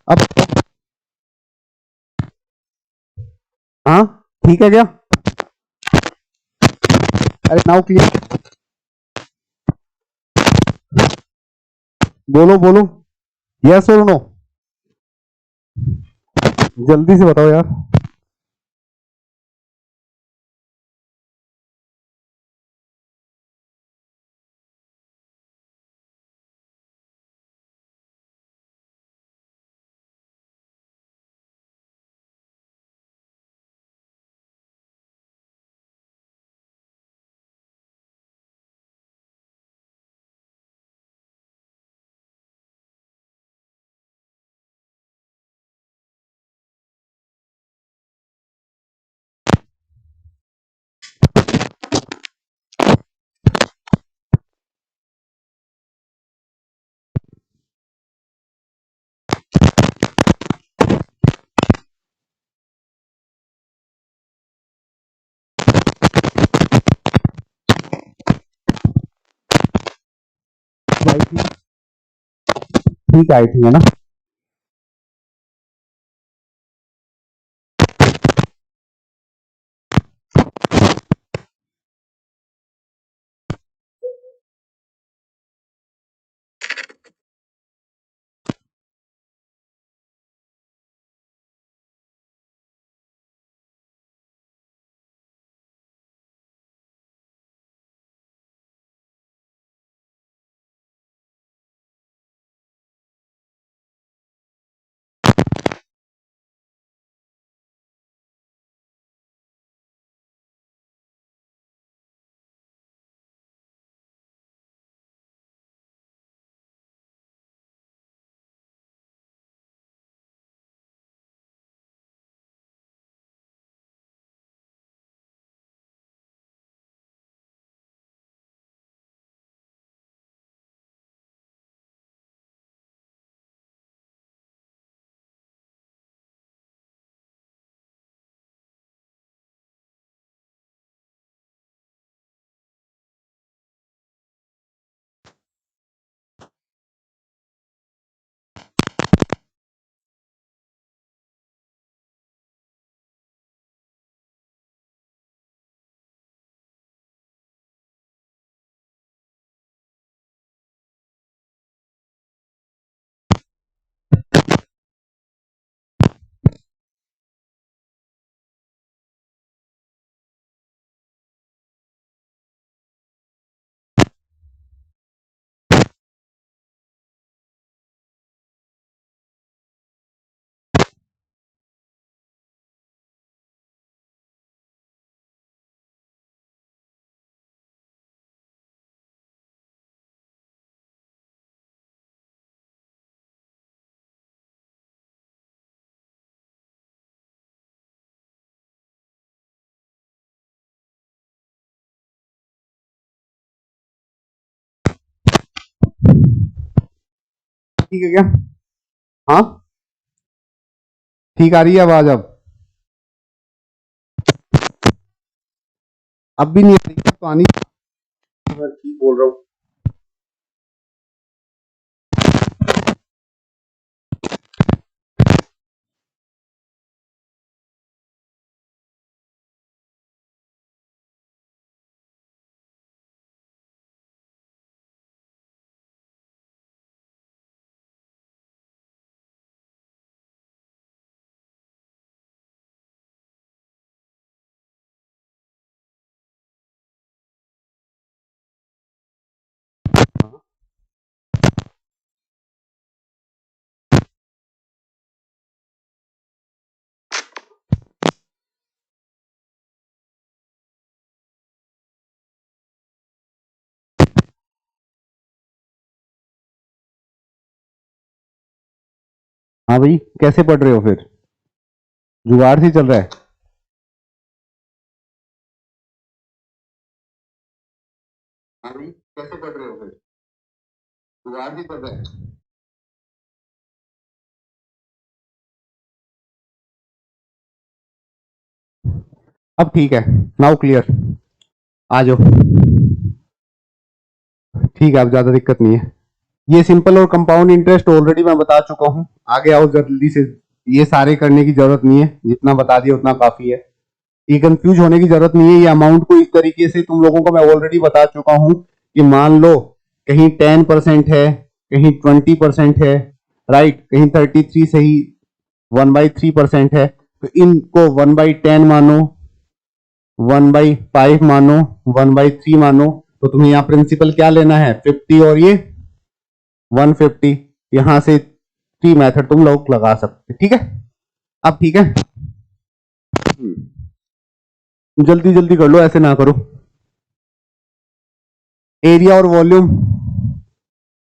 Speaker 1: अब हाँ, ठीक है क्या? अरे नाउ क्लियर। बोलो बोलो। यस और नो? जल्दी से बताओ यार। भाई ठीक आई थी, है ना? ठीक है क्या? हाँ ठीक आ रही है आवाज? अब भी नहीं आ रही है तो आनी, मैं ठीक बोल रहा हूँ। हाँ भाई, कैसे पढ़ रहे हो फिर? जुगाड़ से चल रहा है? हाँ भाई, कैसे पढ़ रहे हो फिर? जुगाड़ से चल रहा है? अब ठीक है, नाउ क्लियर। आ जाओ। ठीक है, अब ज्यादा दिक्कत नहीं है। ये सिंपल और कंपाउंड इंटरेस्ट ऑलरेडी मैं बता चुका हूँ, आगे आओ जल्दी से। ये सारे करने की जरूरत नहीं है, जितना बता दिया उतना काफी है। ये कंफ्यूज होने की जरूरत नहीं है। ये अमाउंट को इस तरीके से तुम लोगों को मैं ऑलरेडी बता चुका हूँ कि मान लो कहीं 10% है, कहीं 20% है, राइट, कहीं 33 से ही 1/3% है, तो इनको 1/10 मानो, 1/5 मानो, 1/3 मानो। तो तुम्हें यहाँ प्रिंसिपल क्या लेना है? 50 और ये 150। यहां से 3 मेथड तुम लोग लगा सकते, ठीक है? अब ठीक है, जल्दी जल्दी कर लो, ऐसे ना करो। एरिया और वॉल्यूम,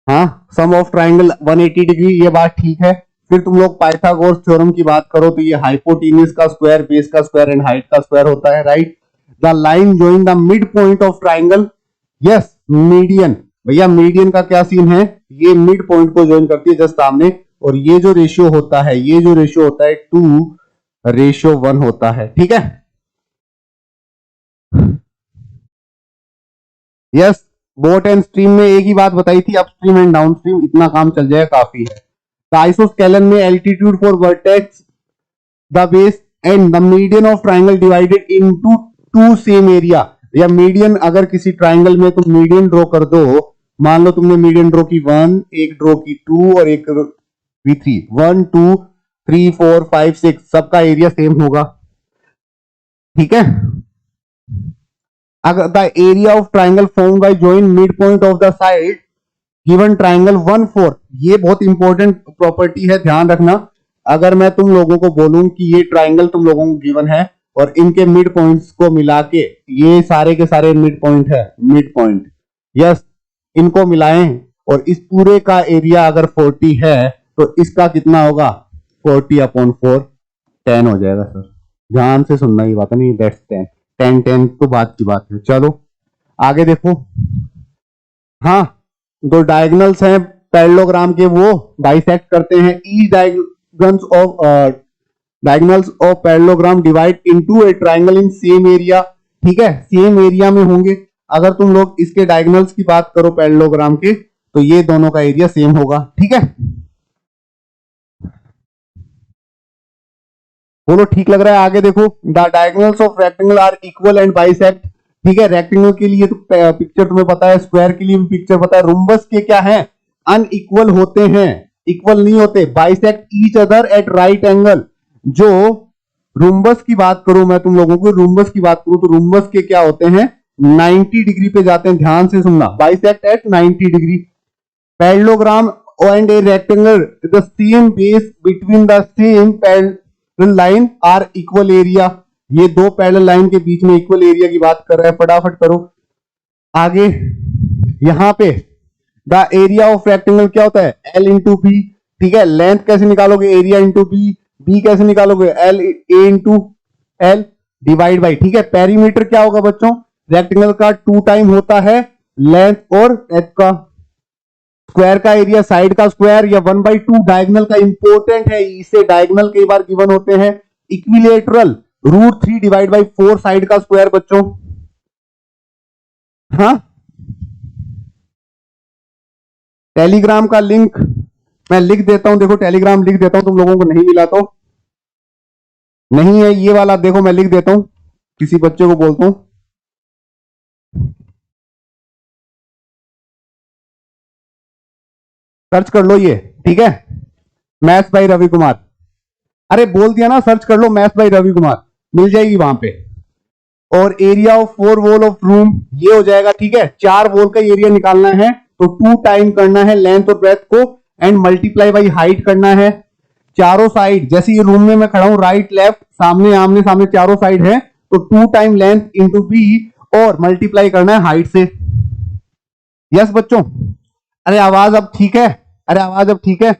Speaker 1: हाँ, सम ऑफ ट्राइंगल 180 डिग्री, ये बात ठीक है। फिर तुम लोग पाइथागोरस थ्योरम की बात करो तो ये हाइपोटेन्यूज का स्क्वायर, बेस का स्क्वायर एंड हाइट का स्क्वायर होता है, right. The line joining the mid point of triangle, yes, median. भैया मीडियन का क्या सीन है? ये मिड पॉइंट को ज्वाइन करती है जस्ट सामने, और ये जो रेशियो होता है, ये जो रेशियो होता है 2:1 होता है, ठीक है? यस, बोट एंड स्ट्रीम में एक ही बात बताई थी, अपस्ट्रीम एंड डाउनस्ट्रीम, इतना काम चल जाएगा, काफी है। द आइसोस्केलन में altitude for vertex, the base and the median of triangle divided into two same area. या मीडियन अगर किसी ट्राइंगल में तुम मीडियन ड्रॉ कर दो, मान लो तुमने मीडियन ड्रॉ की 1, एक ड्रॉ की 2 और एक भी 3, 1 2 3 4 5 6, सबका एरिया सेम होगा, ठीक है? अगर the area of triangle form by join mid point of the side given triangle 1/4, ये बहुत इंपॉर्टेंट प्रॉपर्टी है, ध्यान रखना। अगर मैं तुम लोगों को बोलूं कि ये ट्राइंगल तुम लोगों को गिवन है और इनके मिड पॉइंट्स को मिला के, ये सारे के सारे मिड पॉइंट है, मिड पॉइंट, यस, इनको मिलाएं और इस पूरे का एरिया अगर 40 है तो इसका कितना होगा? 40/4, 10 हो जाएगा सर। ध्यान से सुनना, ये बात नहीं, दैट्स 10, 10 तो बात की बात है। चलो आगे देखो। हाँ, दो डायगोनल्स हैं पैरेललोग्राम के, वो बाइसेक्ट करते हैं। Each diagonals of parallelogram divide into A triangle in same area, ठीक है? सेम एरिया में होंगे। अगर तुम लोग इसके डायगोनल्स की बात करो पैरेललोग्राम के, तो ये दोनों का एरिया सेम होगा, ठीक है? बोलो ठीक लग रहा है? आगे देखो, the diagonals of rectangle are equal and bisect, ठीक है? रेक्टेंगल के लिए तो पिक्चर तुम्हें पता है, स्क्वायर के लिए भी पिक्चर पता है। रोम्बस के क्या है? अनइक्वल होते हैं, इक्वल नहीं होते। Bisect each other at right angle. जो रोम्बस की बात करूं मैं तुम लोगों को, रोम्बस की बात करूं तो रोम्बस के क्या होते हैं? 90 डिग्री पे जाते हैं, ध्यान से सुनना, bisect at 90 degree. Parallelogram and a rectangle, the same base between the same parallel line are equal area। ये दो पैरेलल लाइन के बीच में इक्वल एरिया की बात कर रहा है, फटाफट करो आगे। यहां पे द एरिया ऑफ रेक्टेंगल क्या होता है? L इंटू बी, ठीक है? लेंथ कैसे निकालोगे? Area into B. बी कैसे निकालोगे? L A into L divide by, ठीक है? पेरीमीटर क्या होगा बच्चों? रेक्टेंगल का 2 टाइम होता है लेंथ और एच का, स्क्वायर का एरिया साइड का स्क्वायर या 1/2 डायगोनल का इंपॉर्टेंट है, इसे डायगोनल कई बार गिवन होते हैं। इक्विलेटरल √3 डिवाइड बाई 4 साइड का स्क्वायर बच्चों। हाँ, टेलीग्राम का लिंक मैं लिख देता हूं, देखो टेलीग्राम लिख देता हूं, तुम लोगों को नहीं मिला तो नहीं है ये वाला, देखो मैं लिख देता हूं, किसी बच्चे को बोलता हूं, सर्च कर लो ये, ठीक है, मैथ्स बाई रवि कुमार। अरे बोल दिया ना, सर्च कर लो मैथ्स बाई रवि कुमार, मिल जाएगी वहां पे। और area of 4 wall of room ये हो जाएगा, ठीक है, 4 वॉल का एरिया निकालना है तो 2 टाइम करना है लेंथ और ब्रेथ को एंड मल्टीप्लाई बाई हाइट करना है। चारों साइड, जैसे ये रूम में मैं खड़ा हूं, राइट लेफ्ट सामने आमने सामने चारों साइड है, तो 2 टाइम लेंथ इंटू बी और मल्टीप्लाई करना है हाइट से। यस बच्चों, अरे आवाज अब ठीक है, अरे आवाज अब ठीक है।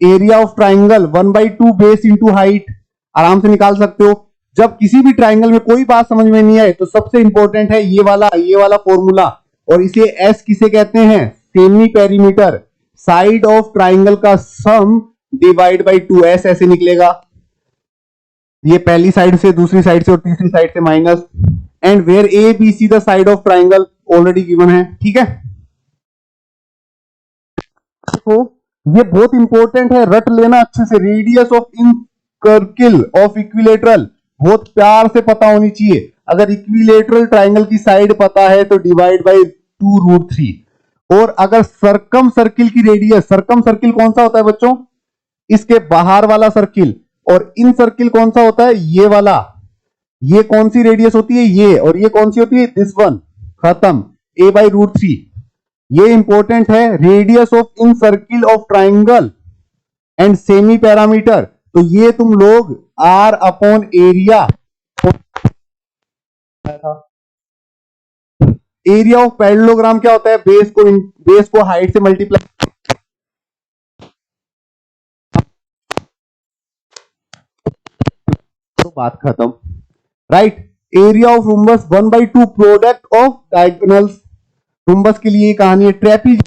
Speaker 1: Area of triangle 1/2 base into height, आराम से निकाल सकते हो। जब किसी भी ट्राइंगल में कोई बात समझ में नहीं आए तो सबसे इंपॉर्टेंट है ये वाला फॉर्मूला, और इसे एस किसे कहते हैं, semi perimeter, side of triangle का सम डिवाइड बाई 2s ऐसे निकलेगा। ये पहली साइड से, दूसरी साइड से और तीसरी साइड से minus, and where a B c the side of triangle already given है, ठीक है। तो ये बहुत इंपॉर्टेंट है, रट लेना अच्छे से। Radius of in circle of equilateral बहुत प्यार से पता होनी चाहिए। अगर इक्विलेटरल ट्राइंगल की साइड पता है तो डिवाइड बाई 2√3, और अगर सर्कम सर्किल की रेडियस, सर्कम सर्किल कौन सा होता है बच्चों, इसके बाहर वाला सर्किल, और इन सर्किल कौन सा होता है, ये वाला। ये कौन सी रेडियस होती है, ये, और ये कौन सी होती है, दिस वन, खत्म, a/√3। ये इंपॉर्टेंट है, radius of in circle of triangle and semi parameter, तो ये तुम लोग r upon area, area of parallelogram क्या होता है, बेस को हाइट से मल्टीप्लाई, तो बात खत्म, right. Area of rhombus 1/2 product of diagonals, rhombus के लिए कहानी है, trapeze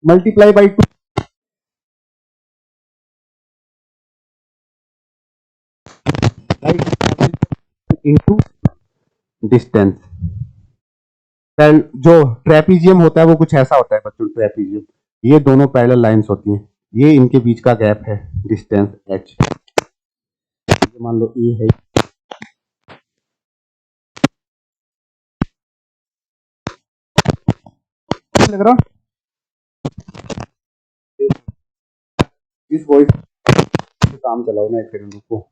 Speaker 1: multiply by 2 into distance. जो ट्रेपीजियम होता है वो कुछ ऐसा होता है बच्चों, ट्रेपीजियम, ये दोनों पैरेलल लाइंस होती हैं, ये इनके बीच का गैप है, डिस्टेंस h, मान लो ये है, लग रहा इस वॉइस काम चलाओ ना एक सेकंड रुको।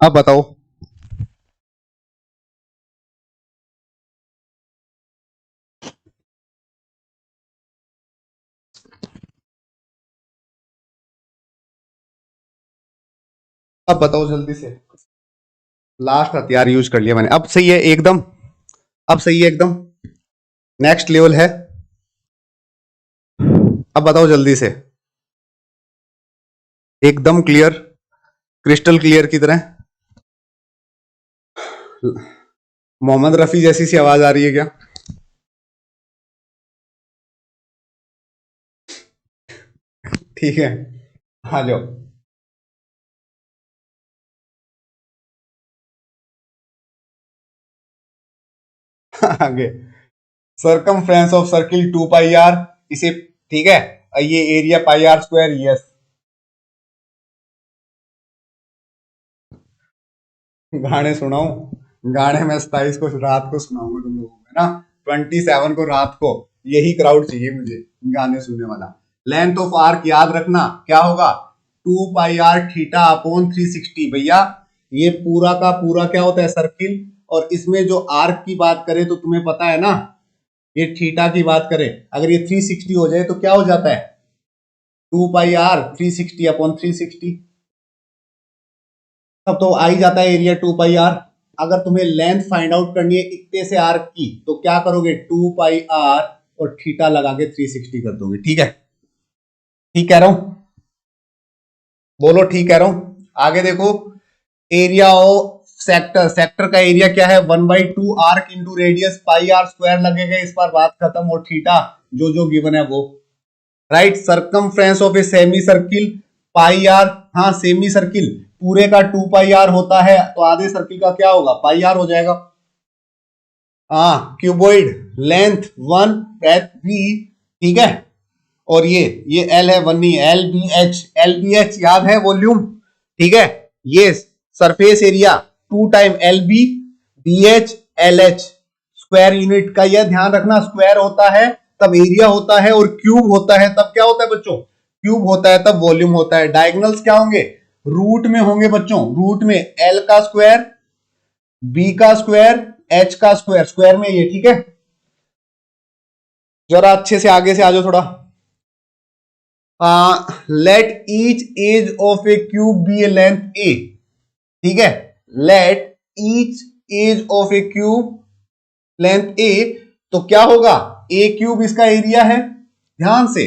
Speaker 1: अब बताओ, अब बताओ जल्दी से, लास्ट हथियार यूज कर लिया मैंने, अब सही है एकदम, अब सही है एकदम, नेक्स्ट लेवल है। अब बताओ जल्दी से, एकदम क्लियर, क्रिस्टल क्लियर की तरह। मोहम्मद रफी जैसी सी आवाज आ रही है क्या? ठीक है, आ जाओ। आगे, सर्कमफ्रेंस ऑफ सर्किल 2πr, इसे, ठीक है, ये एरिया πr², यस। गाने सुनाऊं, गाने में 27 को रात को सुनाऊंगा तुम लोगों को, है ना, 27 को रात को, यही क्राउड चाहिए मुझे गाने सुनने वाला। लेंथ ऑफ आर्क याद रखना क्या होगा, 2πr थीटा अपॉन 360। भैया ये पूरा का पूरा क्या होता है, सर्किल, और इसमें जो आर्क की बात करें तो तुम्हें पता है ना,
Speaker 2: ये थीटा की बात करें, अगर ये 360 हो जाए तो क्या हो जाता है 2 पाई आर 360 अपॉन 360, तब तो आ ही जाता है एरिया 2 पाई आर। अगर तुम्हें लेंथ फाइंड आउट करनी है इतने से आर की तो क्या करोगे 2 पाई आर और थीटा लगा के 360 कर दोगे। ठीक है, ठीक कह रहा हूं, बोलो ठीक कह रहा हूं। आगे देखो एरिया ऑफ सेक्टर, सेक्टर का एरिया क्या है 1/2 arc into radius pi are square लगेगा, इस बार बात खत्म। और थीटा जो जो गिवन है वो, right. Circumference of a semi circle pi r, हाँ सेमी सर्किल पूरे का 2 पाई आर होता है तो आधे सर्किल का क्या होगा पाई आर हो जाएगा। हाँ क्यूबॉइड लेंथ 1 ब्रेथ b, ठीक है। और ये L है 1 नहीं एल बी एच याद है वॉल्यूम, ठीक है। ये surface area 2 time l b b h l h square unit का, यह ध्यान रखना स्क्वायर होता है तब एरिया होता है और क्यूब होता है तब क्या होता है बच्चों, क्यूब होता है तब वॉल्यूम होता है। डायगोनल्स क्या होंगे रूट में होंगे बच्चों, रूट में एल का स्क्वायर बी का स्क्वायर एच का स्क्वायर, स्क्वायर में ये, ठीक है। जरा अच्छे से आगे से आ जाओ थोड़ा। Let each edge of a cube be a length a, ठीक है। Let each edge of a cube length a, तो क्या होगा ए क्यूब इसका एरिया है, ध्यान से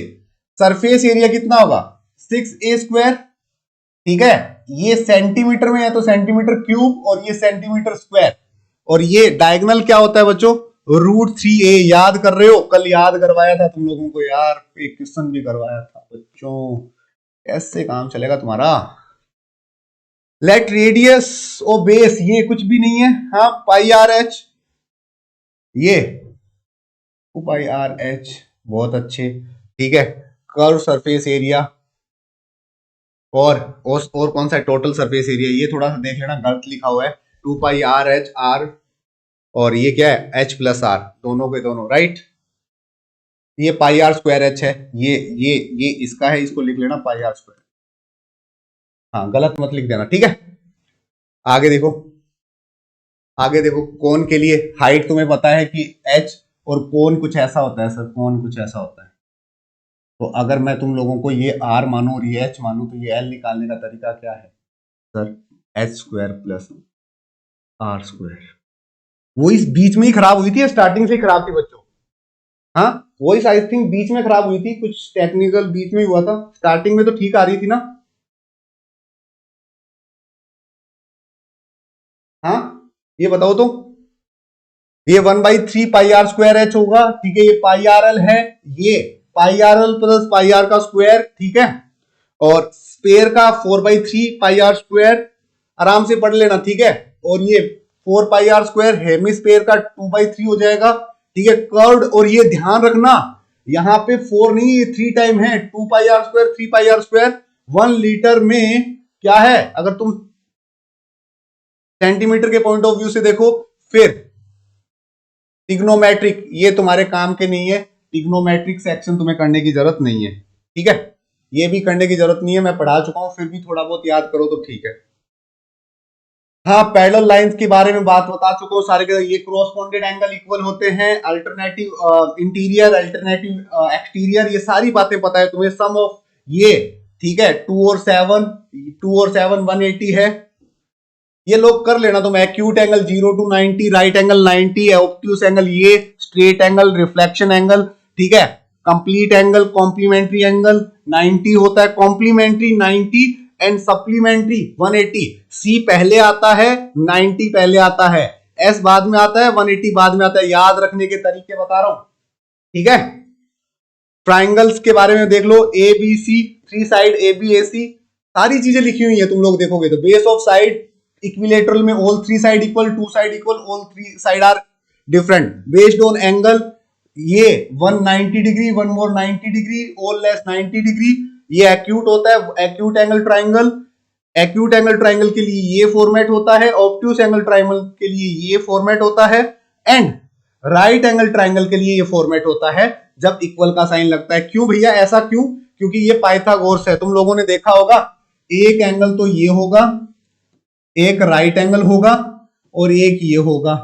Speaker 2: सरफेस एरिया कितना होगा 6a स्क्वायर, ठीक है। ये सेंटीमीटर में है तो सेंटीमीटर क्यूब और ये सेंटीमीटर स्क्वायर, और ये डायगोनल क्या होता है बच्चों √3a, याद कर रहे हो कल याद करवाया था तुम लोगों को यार, एक क्वेश्चन भी करवाया था बच्चों, कैसे काम चलेगा तुम्हारा। लेट रेडियस ओ बेस, ये कुछ भी नहीं है, हाँ पाई आर एच, ये 2 पाई आर एच, बहुत अच्छे, ठीक है। कर्व सरफेस एरिया और कौन सा है टोटल सरफेस एरिया, ये थोड़ा सा देख लेना गलत लिखा हुआ है 2 पाई आर एच आर, और ये क्या है एच प्लस आर, दोनों के दोनों, राइट। ये पाई आर स्क्वायर एच है, ये इसका है, इसको लिख लेना पाई आर स्क्वायर, हाँ गलत मत लिख देना, ठीक है। आगे देखो, आगे देखो कोन के लिए हाइट तुम्हें पता है कि h, और कोन कुछ ऐसा होता है सर, कोन कुछ ऐसा होता है, तो अगर मैं तुम लोगों को ये r मानू और ये h मानू तो ये l निकालने का तरीका क्या है sir, h square plus r square. वो इस बीच में ही खराब हुई थी, स्टार्टिंग से ही खराब थी बच्चों, हाँ वो इस आई थिंक बीच में खराब हुई थी, कुछ टेक्निकल बीच में हुआ था, स्टार्टिंग में तो ठीक आ रही थी ना, हाँ ये बताओ तो। ये 1/3 पाई आर स्क्वायर एच होगा, ठीक है। ये पाई आर एल है, ये pi R L plus pi R का स्क्वायर, ठीक है। और स्पेयर का 4/3 पाई आर स्क्वायर, आराम से पढ़ लेना, ठीक है। और ये 4 पाई आर स्क्वायर हेमिस्फेयर का 2/3 हो जाएगा, ठीक है। कर्व्ड, और ये ध्यान रखना यहाँ पे 4 नहीं ये 3 टाइम है, 2 pi are square 3 pi are square. 1 litre में क्या है, अगर तुम सेंटीमीटर के पॉइंट ऑफ व्यू से देखो, फिर टिग्नोमेट्रिक ये तुम्हारे काम के नहीं है, टिग्नोमेट्रिक सेक्शन तुम्हें करने की जरूरत नहीं है, ठीक है। ये भी करने की जरूरत नहीं है, मैं पढ़ा चुका हूं, फिर भी थोड़ा बहुत याद करो तो ठीक है। हाँ पैरेलल लाइंस के बारे में बात बता चुका हूं सारे के, ये क्रॉसपोंडेड एंगल इक्वल होते हैं, अल्टरनेटिव इंटीरियर अल्टरनेटिव एक्सटीरियर, ये सारी बातें पता है तुम्हें। सम ऑफ ये, ठीक है 2 और 7 180 है, ये लोग कर लेना तुम। Acute angle 0 to 90, right angle 90 है, ऑब्ट्यूस एंगल ये, स्ट्रेट एंगल रिफ्लेक्शन एंगल, ठीक है। कंप्लीट एंगल कॉम्प्लीमेंट्री एंगल 90 होता है, कॉम्प्लीमेंट्री 90 एंड सप्लीमेंट्री 180। सी पहले आता है, 90 पहले आता है, एस बाद में आता है, 180 बाद में आता है, याद रखने के तरीके बता रहा हूं, ठीक है। ट्राइंगल्स के बारे में देख लो, A B C, 3 side A B A C, सारी चीजें लिखी हुई है, तुम लोग देखोगे तो। बेस ऑफ साइड इक्विलेटरल में all 3 side equal, 2 side equal, all 3 side are different. Based on angle, ये 190 degree, 1 more 90 degree, all less 90 degree, ये एक्यूट होता है, acute angle triangle. Acute angle triangle के लिए ये फॉर्मेट होता है, ऑब्ट्यूस एंगल ट्राइंगल के लिए ये फॉर्मेट होता है, एंड राइट एंगल ट्राइंगल के लिए ये फॉर्मेट होता है जब इक्वल का साइन लगता है। क्यों भैया ऐसा क्यों, क्योंकि ये पाइथागोरस है, तुम लोगों ने देखा होगा, एक एंगल तो ये होगा, एक राइट एंगल होगा और एक ये होगा,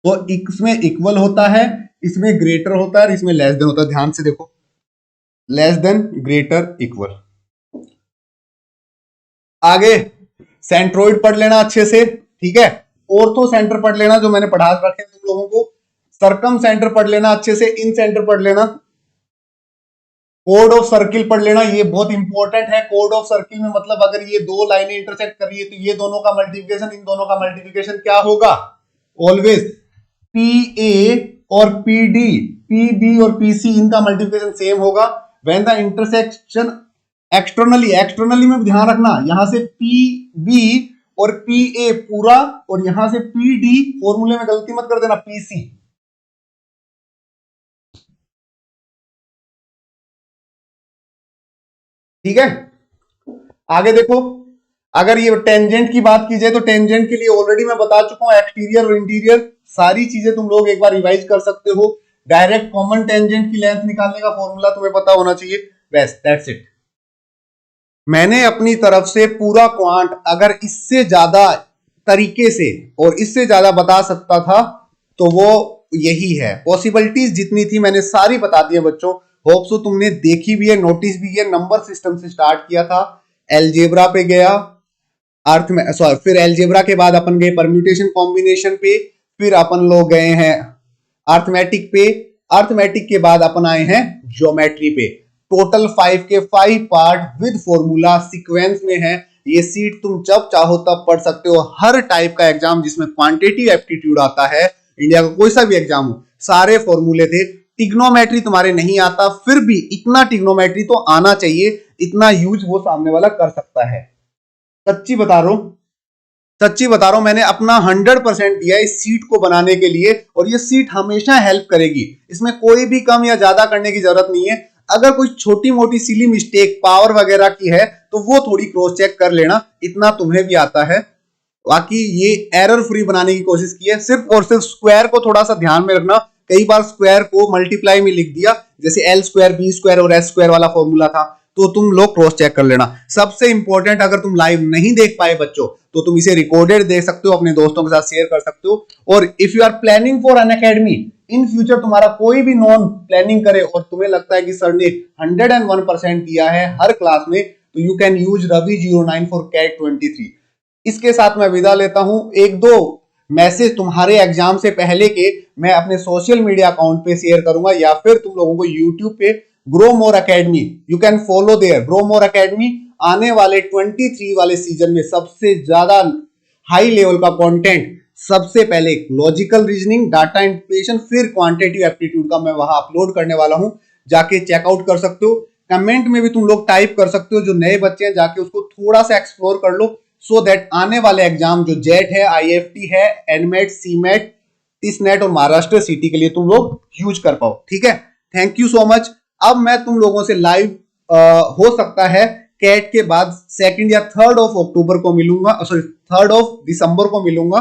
Speaker 2: तो इसमें इक्वल होता है, इसमें ग्रेटर होता है और इसमें लेस देन होता है। ध्यान से देखो, लेस देन, ग्रेटर, इक्वल। आगे सेंट्रोइड पढ़ लेना अच्छे से, ठीक है। ऑर्थो सेंटर पढ़ लेना जो मैंने पढ़ा रखे तुम लोगों को। सर्कम सेंटर पढ़ लेना अच्छे से, इन सेंटर पढ़ लेना। कोड ऑफ सर्किल पढ़ लेना, ये बहुत इंपॉर्टेंट है। कोड ऑफ सर्किल में मतलब अगर ये दो लाइनें इंटरसेक्ट कर रही है तो ये दोनों का मल्टीप्लिकेशन, इन दोनों का मल्टीप्लिकेशन क्या होगा? ऑलवेज पी ए और पी डी, पी बी और पी सी, इनका मल्टीप्लिकेशन सेम होगा। When the intersection externally, externally में ध्यान रखना, यहां से पी बी और पी ए पूरा, और यहां से पी डी, फॉर्मूले में गलती मत कर देना, पी सी। ठीक है। आगे देखो, अगर ये टेंजेंट की बात की जाए तो टेंजेंट के लिए ऑलरेडी मैं बता चुका हूं, एक्सटीरियर और इंटीरियर सारी चीजें तुम लोग एक बार रिवाइज कर सकते हो। डायरेक्ट कॉमन टेंजेंट की लेंथ निकालने का फॉर्मूला तुम्हें पता होना चाहिए, बस दैट्स इट। मैंने अपनी तरफ से पूरा क्वांट अगर इससे ज्यादा तरीके से और इससे ज्यादा बता सकता था तो वो यही है। पॉसिबिलिटीज जितनी थी मैंने सारी बता दी है बच्चों। होप सो तुमने देखी भी है, नोटिस भी है। नंबर सिस्टम से स्टार्ट किया था, एलजेब्रा पे गया, अर्थ में सॉरी, फिर एलजेब्रा के बाद अपन गए परम्यूटेशन कॉम्बिनेशन पे, फिर अपन लोग गए हैं अर्थमेटिक पे, अर्थमेटिक के बाद अपन आए हैं ज्योमेट्री पे। टोटल 5 के 5 पार्ट विद फॉर्मूला सीक्वेंस में है। ये सीट तुम जब चाहो तब पढ़ सकते हो। हर टाइप का एग्जाम जिसमें क्वांटिटेटिव एप्टीट्यूड आता है, इंडिया का कोई सा भी एग्जाम हो, सारे फॉर्मूले थे। टिग्नोमेट्री तुम्हारे नहीं आता, फिर भी इतना टिग्नोमेट्री तो आना चाहिए, इतना यूज वो सामने वाला कर सकता है। सच्ची बता रहा हूं, सच्ची बता रहा हूं, मैंने अपना 100% दिया इस सीट को बनाने के लिए, और ये सीट हमेशा हेल्प करेगी। इसमें कोई भी कम या ज्यादा करने की जरूरत नहीं है। अगर कोई छोटी मोटी सिली मिस्टेक पावर वगैरह की है तो वो थोड़ी क्रॉस चेक कर लेना, इतना तुम्हें भी आता है। बाकी ये एरर फ्री बनाने की कोशिश की है। सिर्फ और सिर्फ स्क्वायर को थोड़ा सा ध्यान में रखना। कई बार स्क्वायर को मल्टीप्लाई में लिख दिया, जैसे एल स्क्वायर, बी स्क्वायर और एस स्क्वायर वाला फॉर्मूला था, तो तुम लोग क्रॉस चेक कर लेना। सबसे इंपॉर्टेंट, अगर तुम लाइव नहीं देख पाए बच्चों तो तुम इसे रिकॉर्डेड देख सकते हो, अपने दोस्तों के साथ शेयर कर सकते हो। और if you are planning for an academy, in future तुम्हारा कोई भी नॉन प्लानिंग करे और तुम्हें लगता है कि सर ने 101% दिया है हर क्लास में, तो you can use Ravi 09 for CAT 23। इसके साथ मैं विदा लेता हूं। एक दो मैसेज तुम्हारे एग्जाम से पहले के मैं अपने सोशल मीडिया अकाउंट पे शेयर करूंगा, या फिर तुम लोगों को यूट्यूब पे grow more academy, you can follow there. Grow more academy आने वाले 23 वाले सीजन में सबसे ज्यादा हाई लेवल का कंटेंट, सबसे पहले लॉजिकल रीजनिंग, डाटा इंटरप्रिटेशन, फिर क्वांटिटेटिव एप्टीट्यूड का मैं वहां अपलोड करने वाला हूं। जाके चेकआउट कर सकते हो। कमेंट में भी तुम लोग टाइप कर सकते हो, जो नए बच्चे हैं जाके उसको थोड़ा सा एक्सप्लोर कर लो, सो दैट आने वाले एग्जाम जो जेट है, आईएफटी है, एनमेट, सीमेट, टिसनेट और महाराष्ट्र सिटी के लिए तुम लोग यूज कर पाओ। ठीक है, थैंक यू सो मच। अब मैं तुम लोगों से लाइव हो सकता है कैट के बाद 2 या 3 ऑफ अक्टूबर को मिलूंगा, सॉरी 3 ऑफ दिसंबर को मिलूंगा।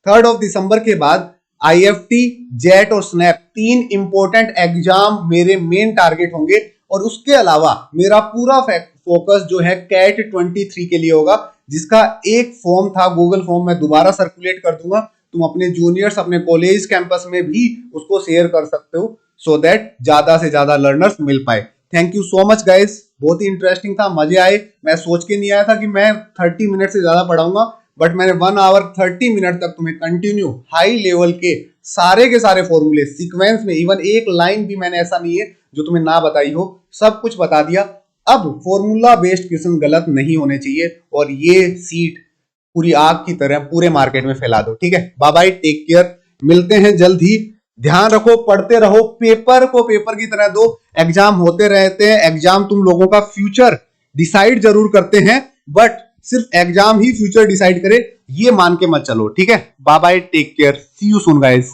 Speaker 2: 3 ऑफ दिसंबर के बाद आईएफटी, जेट और स्नैप 3 इंपॉर्टेंट एग्जाम मेरे मेन टारगेट होंगे। और उसके अलावा मेरा पूरा फोकस जो है कैट 23 के लिए होगा, जिसका एक फॉर्म था गूगल फॉर्म, मैं दोबारा सर्कुलेट कर दूंगा। तुम अपने जूनियर्स, अपने कॉलेज कैंपस में भी उसको शेयर कर सकते हो, सो दैट ज्यादा से ज्यादा लर्नर्स मिल पाए। Thank you so much guys, बहुत ही इंटरेस्टिंग था, मजे आए। मैं सोच के नहीं आया था कि मैं 30 मिनट से ज्यादा पढ़ाऊंगा, बट मैंने 1 आवर 30 मिनट तक तुम्हें कंटिन्यू हाई लेवल के सारे फॉर्मूले सीक्वेंस में, इवन एक लाइन भी मैंने ऐसा नहीं है जो तुम्हें ना बताई हो, सब कुछ बता दिया। अब फॉर्मूला बेस्ड क्वेश्चन गलत नहीं होने चाहिए, और ये सीट पूरी आग की तरह पूरे मार्केट में फैला दो। ठीक है, बाय बाय, टेक केयर, मिलते हैं जल्द ही। ध्यान रखो, पढ़ते रहो, पेपर को पेपर की तरह दो। एग्जाम होते रहते हैं, एग्जाम तुम लोगों का फ्यूचर डिसाइड जरूर करते हैं, बट सिर्फ एग्जाम ही फ्यूचर डिसाइड करे ये मान के मत चलो। ठीक है, bye bye, take care, see you soon guys.